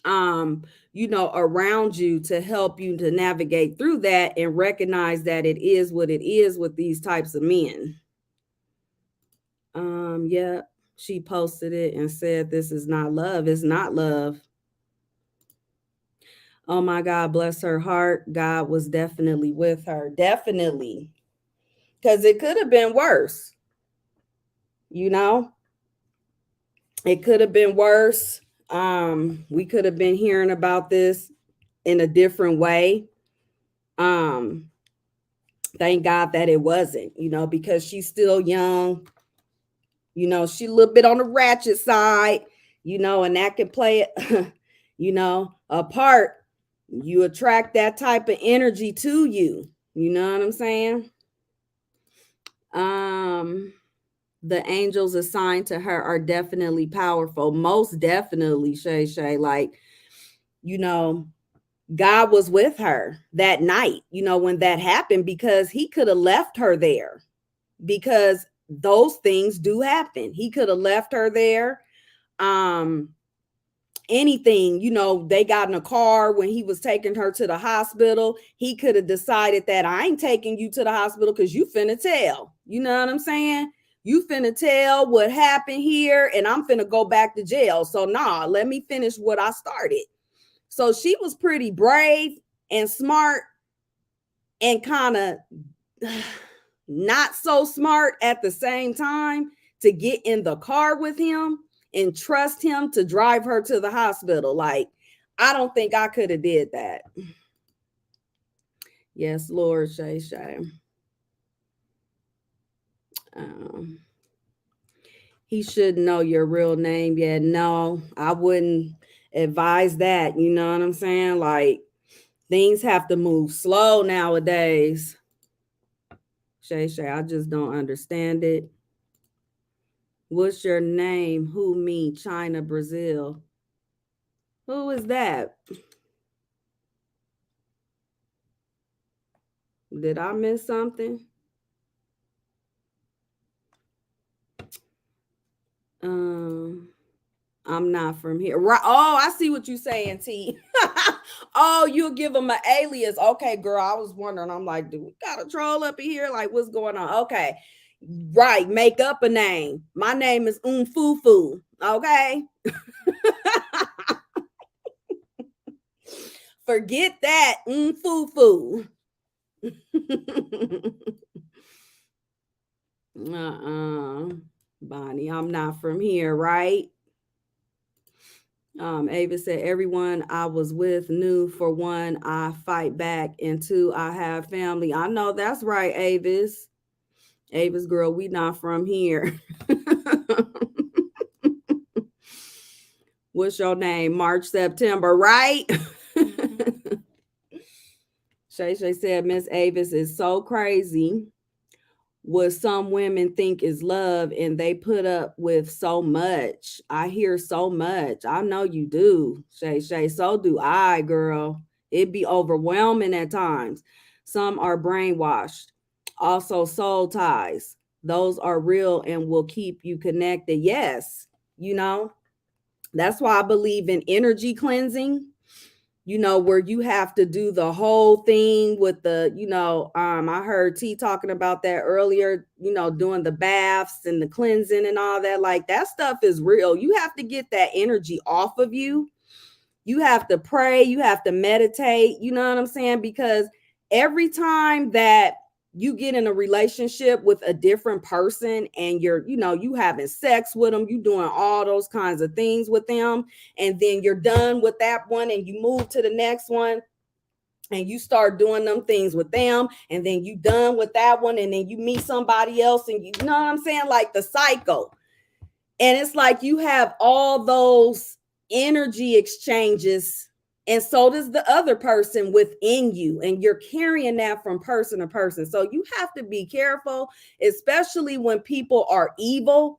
around you to help you to navigate through that and recognize that it is what it is with these types of men. Yeah, she posted it and said, this is not love. It's not love. Oh my God, bless her heart. God was definitely with her. Definitely. Because it could have been worse. It could have been worse. We could have been hearing about this in a different way. Thank God that it wasn't, because she's still young. She a little bit on the ratchet side, and that can play it, a part. You attract that type of energy to you. You know what I'm saying? The angels assigned to her are definitely powerful. Most definitely, Shay. Like, God was with her that night, when that happened, because he could have left her there, because those things do happen. He could have left her there. Anything, they got in a car when he was taking her to the hospital. He could have decided that I ain't taking you to the hospital because you finna tell. You know what I'm saying? You finna tell what happened here, and I'm finna go back to jail. So nah, let me finish what I started. So she was pretty brave and smart and kind of not so smart at the same time to get in the car with him and trust him to drive her to the hospital. Like, I don't think I could have did that. Yes, Lord, Shay. He should know your real name. Yeah, no, I wouldn't advise that. You know what I'm saying? Like, things have to move slow nowadays. Shay Shay, I just don't understand it. What's your name? Who, me? China, Brazil. Who is that? Did I miss something? Um, I'm not from here. Right. Oh, I see what you're saying, T. Oh, you'll give them an alias. Okay, girl. I was wondering. I'm like, do we got a troll up in here? Like, what's going on? Okay. Right. Make up a name. My name is Fufu. Okay. Forget that. Fufu. Bonnie, I'm not from here, right? Ava said, everyone I was with knew, for one, I fight back, and two, I have family. I know that's right, Avis. Avis, girl, we not from here. What's your name? March, September, right? Shay Shay said, Miss Avis is so crazy what some women think is love, and they put up with so much. I hear so much. I know you do, Shay Shay. So do I, girl. It be overwhelming at times. Some are brainwashed. Also, soul ties. Those are real and will keep you connected. Yes, you know, that's why I believe in energy cleansing, where you have to do the whole thing with the, I heard T talking about that earlier, doing the baths and the cleansing and all that. Like, that stuff is real. You have to get that energy off of you. You have to pray, you have to meditate, you know what I'm saying? Because every time that you get in a relationship with a different person and you having sex with them, you doing all those kinds of things with them, and then you're done with that one and you move to the next one and you start doing them things with them, and then you done with that one and then you meet somebody else, and you know what I'm saying? Like the cycle. And it's like you have all those energy exchanges, and so does the other person within you, and you're carrying that from person to person. So you have to be careful, especially when people are evil.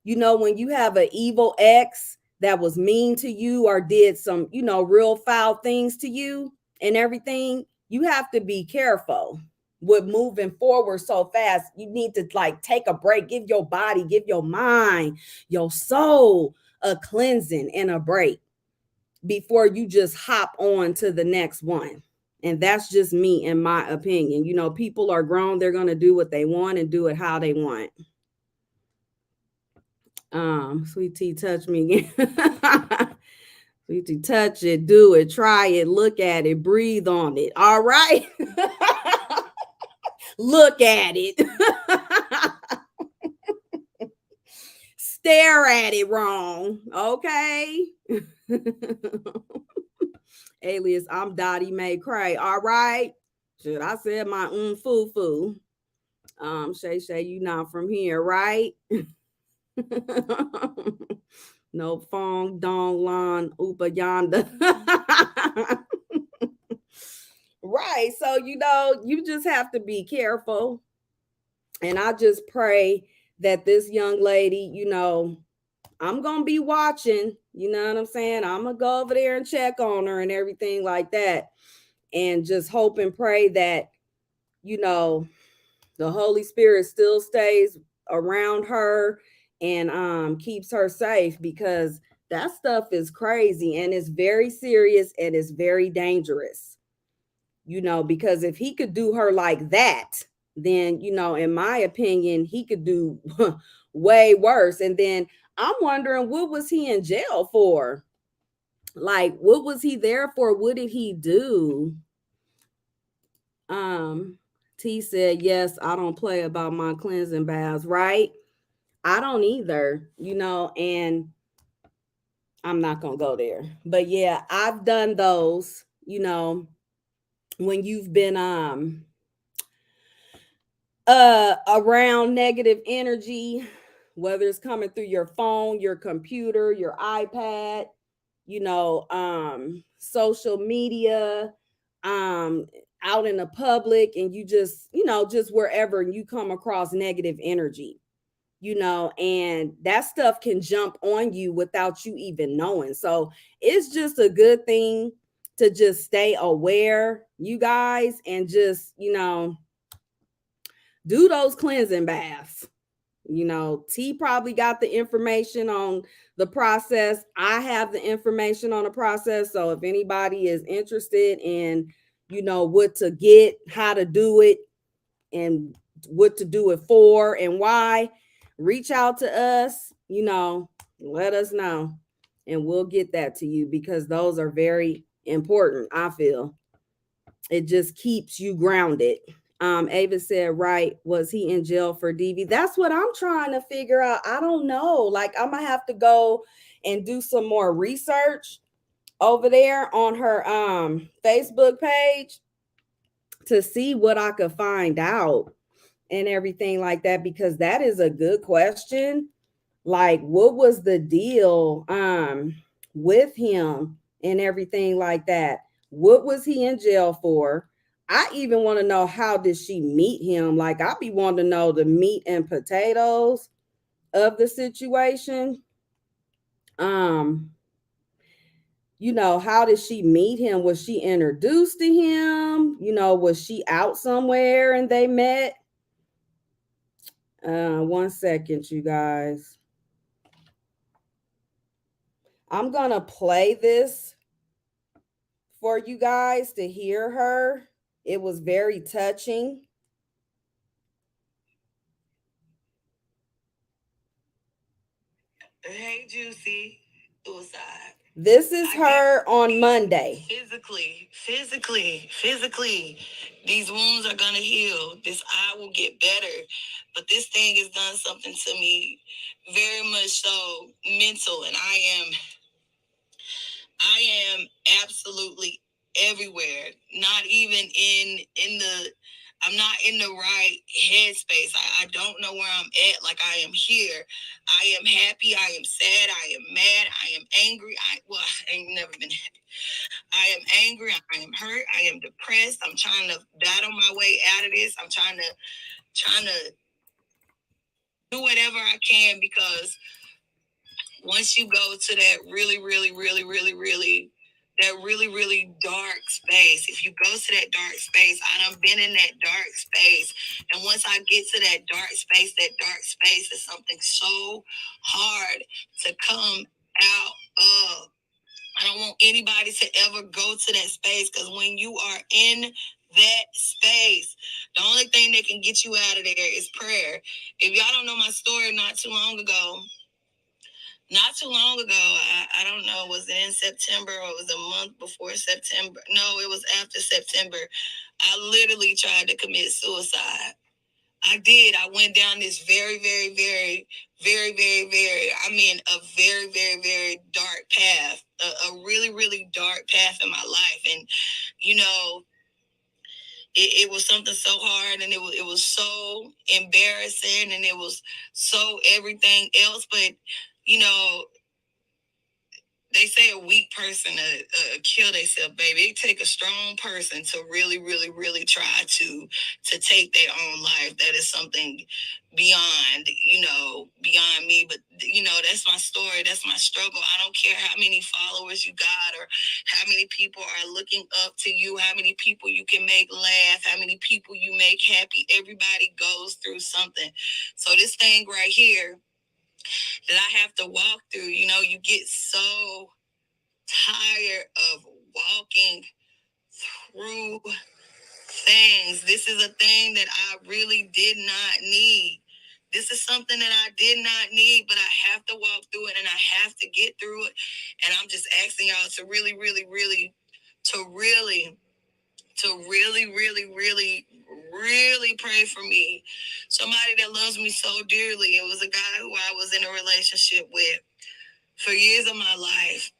When you have an evil ex that was mean to you or did some, real foul things to you and everything, you have to be careful with moving forward so fast. You need to take a break, give your body, give your mind, your soul a cleansing and a break before you just hop on to the next one. And that's just me, in my opinion. People are grown, they're going to do what they want and do it how they want. Sweet Tea, touch me again. Sweet Tea, touch it, do it, try it, look at it, breathe on it. All right. Look at it. Stare at it wrong. Okay. Alias, I'm Dottie May Cray. All right. Should I said my foo. Shay Shay, you not from here, right? No fong dong lan upa yonder. Right. So, you just have to be careful. And I just pray that this young lady, I'm going to be watching, you know what I'm saying? I'm going to go over there and check on her and everything like that. And just hope and pray that, the Holy Spirit still stays around her and keeps her safe, because that stuff is crazy and it's very serious and it's very dangerous. Because if he could do her like that, then, in my opinion, he could do way worse. And then I'm wondering, what was he in jail for? Like, what was he there for? What did he do? T said, yes, I don't play about my cleansing baths, right? I don't either, and I'm not going to go there. But yeah, I've done those, when you've been around negative energy, whether it's coming through your phone, your computer, your iPad, social media, um, out in the public, and you just, just wherever you come across negative energy, and that stuff can jump on you without you even knowing. So it's just a good thing to just stay aware, you guys, and just, do those cleansing baths. T probably got the information on the process. I have the information on the process. So if anybody is interested in, what to get, how to do it, and what to do it for and why, reach out to us, let us know, and we'll get that to you, because those are very important. I feel it just keeps you grounded. Ava said, right, was he in jail for DV? That's what I'm trying to figure out. I don't know. Like, I'm gonna have to go and do some more research over there on her Facebook page to see what I could find out and everything like that, because that is a good question. Like, what was the deal with him and everything like that? What was he in jail for? I even want to know, how did she meet him? Like, I be wanting to know the meat and potatoes of the situation. um how did she meet him? Was she introduced to him? Was she out somewhere and they met? 1 second, you guys. I'm gonna play this for you guys to hear her. It was very touching.
Hey, Juicy. Suicide.
This is her on Monday.
Physically, these wounds are gonna heal. This eye will get better. But this thing has done something to me, very much so mental, and I am absolutely everywhere. Not even in the I'm not in the right headspace. I don't know where I'm at. Like, I am here. I am happy. I am sad. I am mad. I am angry. I ain't never been happy. I am angry. I am hurt. I am depressed. I'm trying to battle my way out of this. I'm trying to do whatever I can, because once you go to that really dark space, if you go to that dark space, I done been in that dark space. And once I get to that dark space is something so hard to come out of. I don't want anybody to ever go to that space, because when you are in that space, the only thing that can get you out of there is prayer. If y'all don't know my story, I don't know, was it in September or was it a month before September? No, it was after September. I literally tried to commit suicide. I did. I went down this very, very, very, very, very, very, I mean, a very, very, very dark path, a really, really dark path in my life. And, it was something so hard, and it was so embarrassing, and it was so everything else. But, you know, they say a weak person kill themselves, baby. It take a strong person to really, really, really try to take their own life. That is something beyond me. But, that's my story. That's my struggle. I don't care how many followers you got, or how many people are looking up to you, how many people you can make laugh, how many people you make happy. Everybody goes through something. So this thing right here that I have to walk through, you get so tired of walking through things. This is a thing that I really did not need. This is something that I did not need, but I have to walk through it, and I have to get through it. And I'm just asking y'all to really, really, really, really pray for me. Somebody that loves me so dearly. It was a guy who I was in a relationship with for years of my life.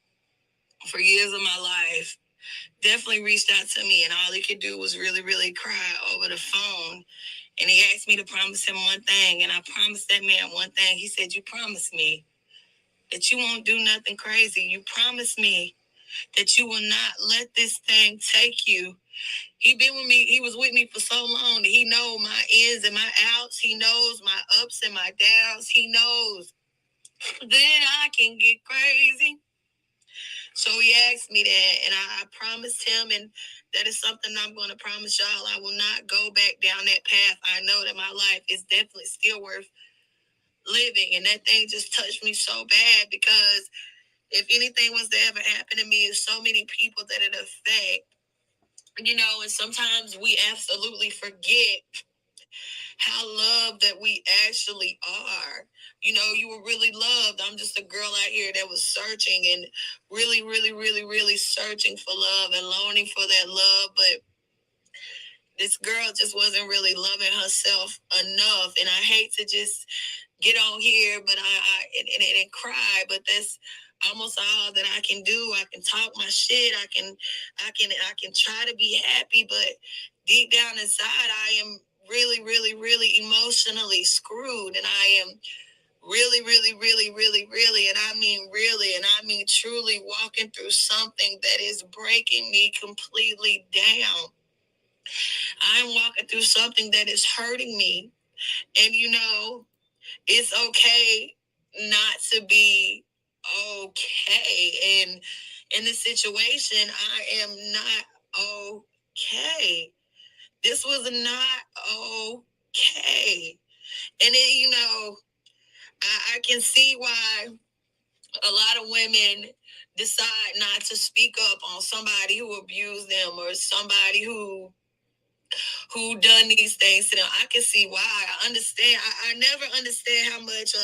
definitely reached out to me, and all he could do was really, really cry over the phone. And he asked me to promise him one thing, and I promised that man one thing. He said, "You promised me that you won't do nothing crazy. You promised me that you will not let this thing take you." He been with me. He was with me for so long that he knows my ins and my outs. He knows my ups and my downs. He knows that I can get crazy. So he asked me that, and I promised him, and that is something I'm going to promise y'all. I will not go back down that path. I know that my life is definitely still worth living, and that thing just touched me so bad because if anything was to ever happen to me, it's so many people that it affect, and sometimes we absolutely forget how loved that we actually are. You were really loved. I'm just a girl out here that was searching and really, really, really, really searching for love and longing for that love. But this girl just wasn't really loving herself enough. And I hate to just get on here, but and cry, but that's almost all that I can do. I can talk my shit. I can try to be happy, but deep down inside, I am really, really, really emotionally screwed, and I am really, really, really, really, really, and I mean really, and I mean truly walking through something that is breaking me completely down. I'm walking through something that is hurting me, and it's okay not to be okay. And in this situation, I am not okay. This was not okay. And I can see why a lot of women decide not to speak up on somebody who abused them or somebody who done these things to them. I can see why. I understand. I never understand how much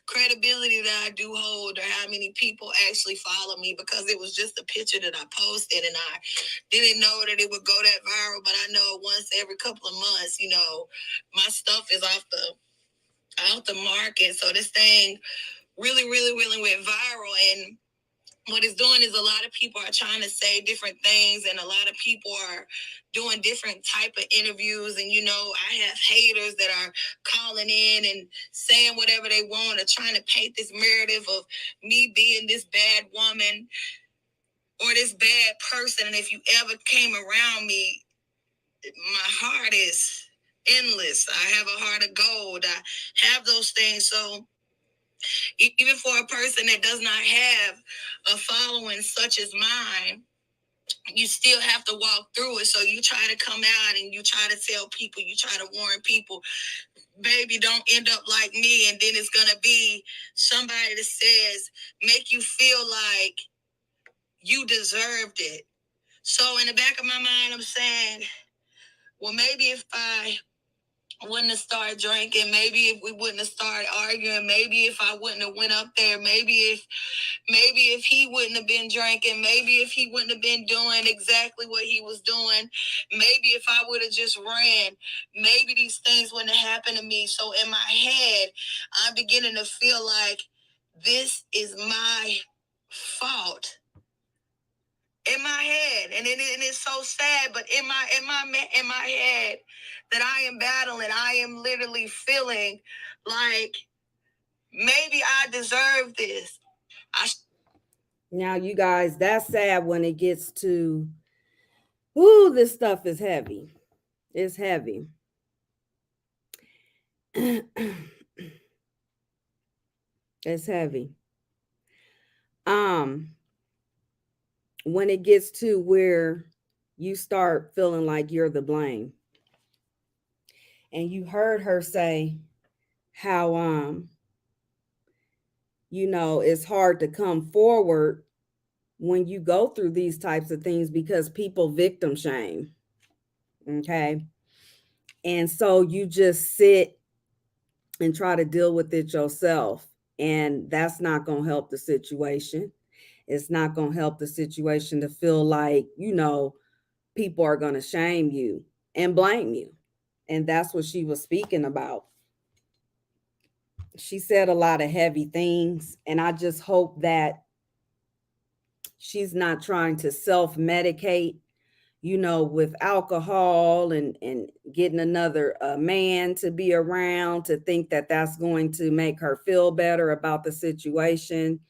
credibility that I do hold or how many people actually follow me, because it was just a picture that I posted and I didn't know that it would go that viral. But I know once every couple of months, my stuff is off the market. So this thing really, really, really went viral. And what it's doing is a lot of people are trying to say different things, and a lot of people are doing different type of interviews. And I have haters that are calling in and saying whatever they want, or trying to paint this narrative of me being this bad woman or this bad person. And if you ever came around me, my heart is endless. I have a heart of gold. I have those things. So even for a person that does not have a following such as mine, you still have to walk through it. So you try to come out and you try to tell people, you try to warn people, baby, don't end up like me. And then it's going to be somebody that says, make you feel like you deserved it. So in the back of my mind, I'm saying, well, maybe if I wouldn't have started drinking, maybe if we wouldn't have started arguing, maybe if I wouldn't have went up there, maybe if he wouldn't have been drinking, maybe if he wouldn't have been doing exactly what he was doing, maybe if I would have just ran, maybe these things wouldn't have happened to me. So in my head, I'm beginning to feel like this is my fault. In my head, and it's so sad, but in my head, that I am battling, I am literally feeling like maybe I deserve this. Now, you guys, that's sad when it gets to, ooh, this stuff is heavy. It's heavy. It's heavy. When it gets to where you start feeling like you're the blame. And you heard her say how it's hard to come forward when you go through these types of things because people victim shame. Okay. And so you just sit and try to deal with it yourself. And that's not going to help the situation. It's not going to help the situation to feel like, people are going to shame you and blame you. And that's what she was speaking about. She said a lot of heavy things. And I just hope that
She's not trying to self-medicate, with alcohol and getting another man to be around to think that that's going to make her feel better about the situation.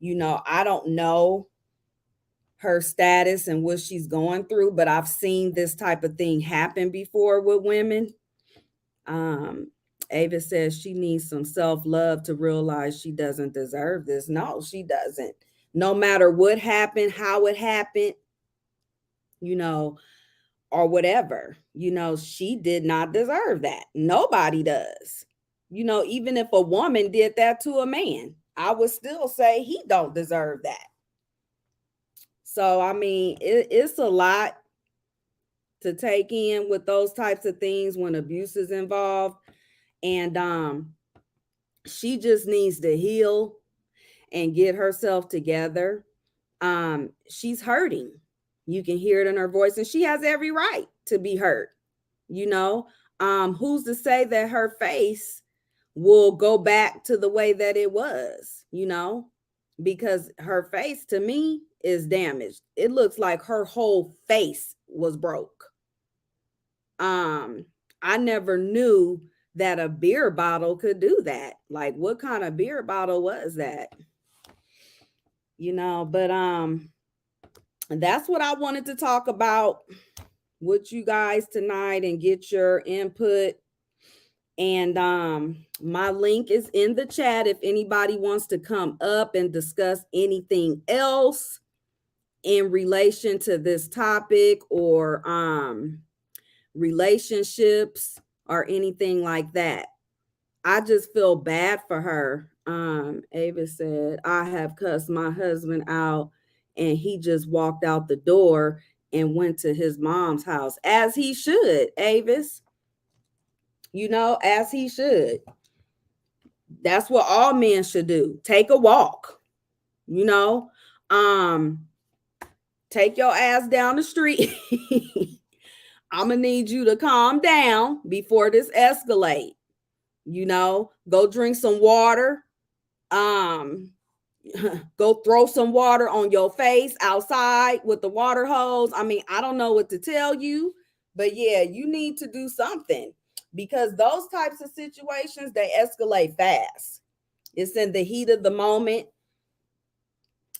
I don't know her status and what she's going through, but I've seen this type of thing happen before with women. Ava says she needs some self-love to realize she doesn't deserve this. No, she doesn't. No matter what happened, how it happened, or whatever, she did not deserve that. Nobody does. Even if a woman did that to a man, I would still say he don't deserve that. So, I mean, it's a lot to take in with those types of things when abuse is involved. And she just needs to heal and get herself together. She's hurting. You can hear it in her voice, and she has every right to be hurt. Who's to say that her face will go back to the way that it was, because her face to me is damaged. It looks like her whole face was broke. I never knew that a beer bottle could do that. Like, what kind of beer bottle was that? But that's what I wanted to talk about with you guys tonight and get your input. And my link is in the chat if anybody wants to come up and discuss anything else in relation to this topic, or relationships or anything like that. I just feel bad for her. Ava said, I have cussed my husband out and he just walked out the door and went to his mom's house, as he should, Avis. As he should. That's what all men should do. Take a walk. Take your ass down the street. I'm gonna need you to calm down before this escalate. Go drink some water. Go throw some water on your face outside with the water hose. I mean, I don't know what to tell you, but yeah, you need to do something, because those types of situations, they escalate fast. It's in the heat of the moment.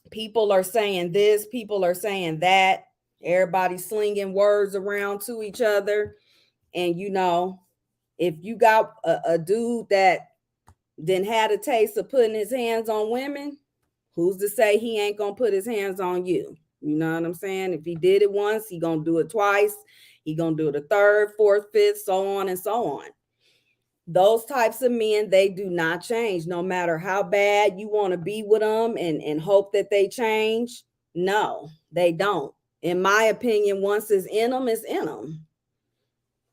People are saying this, people are saying that. Everybody's slinging words around to each other. And, if you got a dude that didn't had a taste of putting his hands on women, who's to say he ain't going to put his hands on you? You know what I'm saying? If he did it once, he going to do it twice. He going to do it a third, fourth, fifth, so on and so on. Those types of men, they do not change, no matter how bad you want to be with them and hope that they change. No, they don't. In my opinion, once it's in them, it's in them.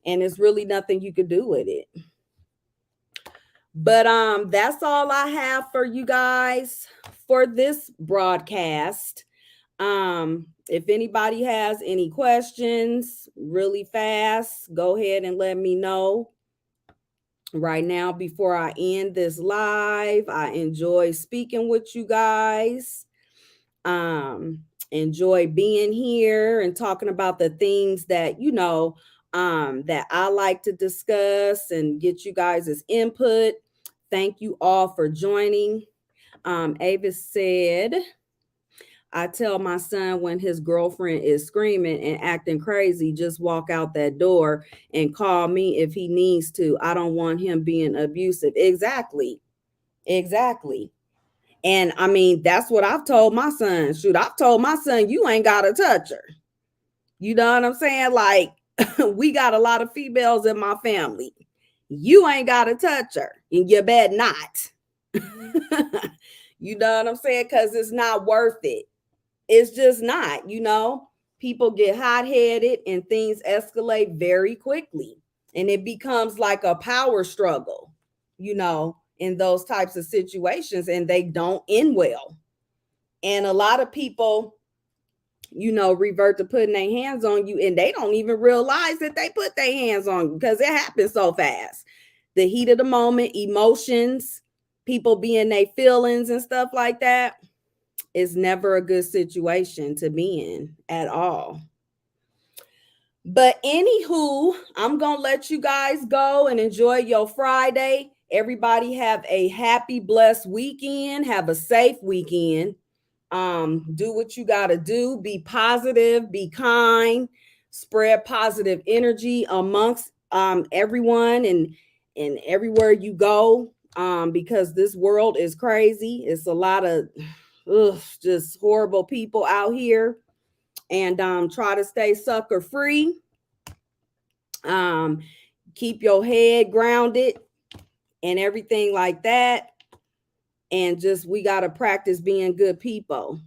And it's really nothing you could do with it. But that's all I have for you guys for this broadcast. If anybody has any questions really fast, go ahead and let me know. Right now, before I end this live, I enjoy speaking with you guys. Enjoy being here and talking about the things that, that I like to discuss and get you guys' input. Thank you all for joining. Avis said, I tell my son when his girlfriend is screaming and acting crazy, just walk out that door and call me if he needs to. I don't want him being abusive. Exactly. And I mean, that's what I've told my son. Shoot, I've told my son, you ain't got to touch her. You know what I'm saying? Like, we got a lot of females in my family. You ain't got to touch her, and you bet not. You know what I'm saying? Because it's not worth it. It's just not, people get hot-headed and things escalate very quickly. And it becomes like a power struggle, in those types of situations, and they don't end well. And a lot of people, revert to putting their hands on you, and they don't even realize that they put their hands on you because it happens so fast. The heat of the moment, emotions, people being their feelings and stuff like that. it's never a good situation to be in at all. But anywho, I'm going to let you guys go and enjoy your Friday. Everybody have a happy, blessed weekend. Have a safe weekend. Do what you got to do. Be positive, be kind, spread positive energy amongst everyone and everywhere you go, because this world is crazy. It's a lot of just horrible people out here, and try to stay sucker free. Keep your head grounded and everything like that. And just, we got to practice being good people.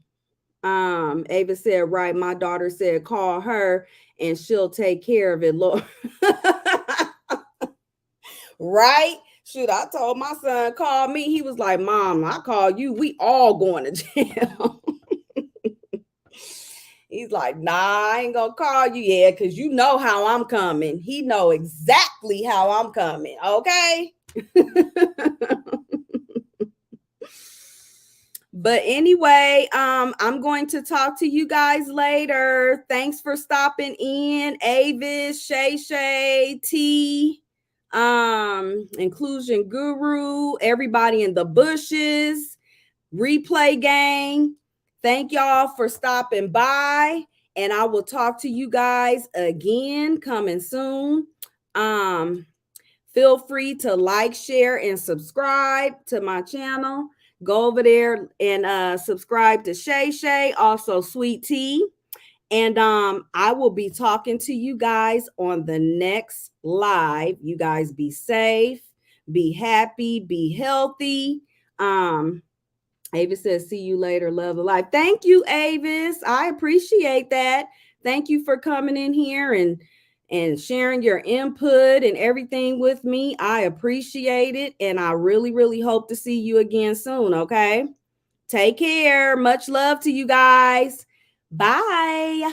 Ava said, right. My daughter said, call her and she'll take care of it, Lord. Right? Shoot, I told my son, call me. He was like, Mom, I call you. We all going to jail. He's like, nah, I ain't gonna call you. Yeah, because you know how I'm coming. He know exactly how I'm coming. Okay. But anyway, I'm going to talk to you guys later. Thanks for stopping in. Avis, Shay, T, Inclusion Guru, everybody in the bushes, replay gang. Thank y'all for stopping by. And I will talk to you guys again coming soon. Feel free to like, share, and subscribe to my channel. Go over there and subscribe to Shay, also Sweet Tea. And I will be talking to you guys on the next live. You guys be safe, be happy, be healthy. Avis says, see you later. Love the life. Thank you, Avis. I appreciate that. Thank you for coming in here and sharing your input and everything with me. I appreciate it. And I really, really hope to see you again soon. Okay. Take care. Much love to you guys. Bye.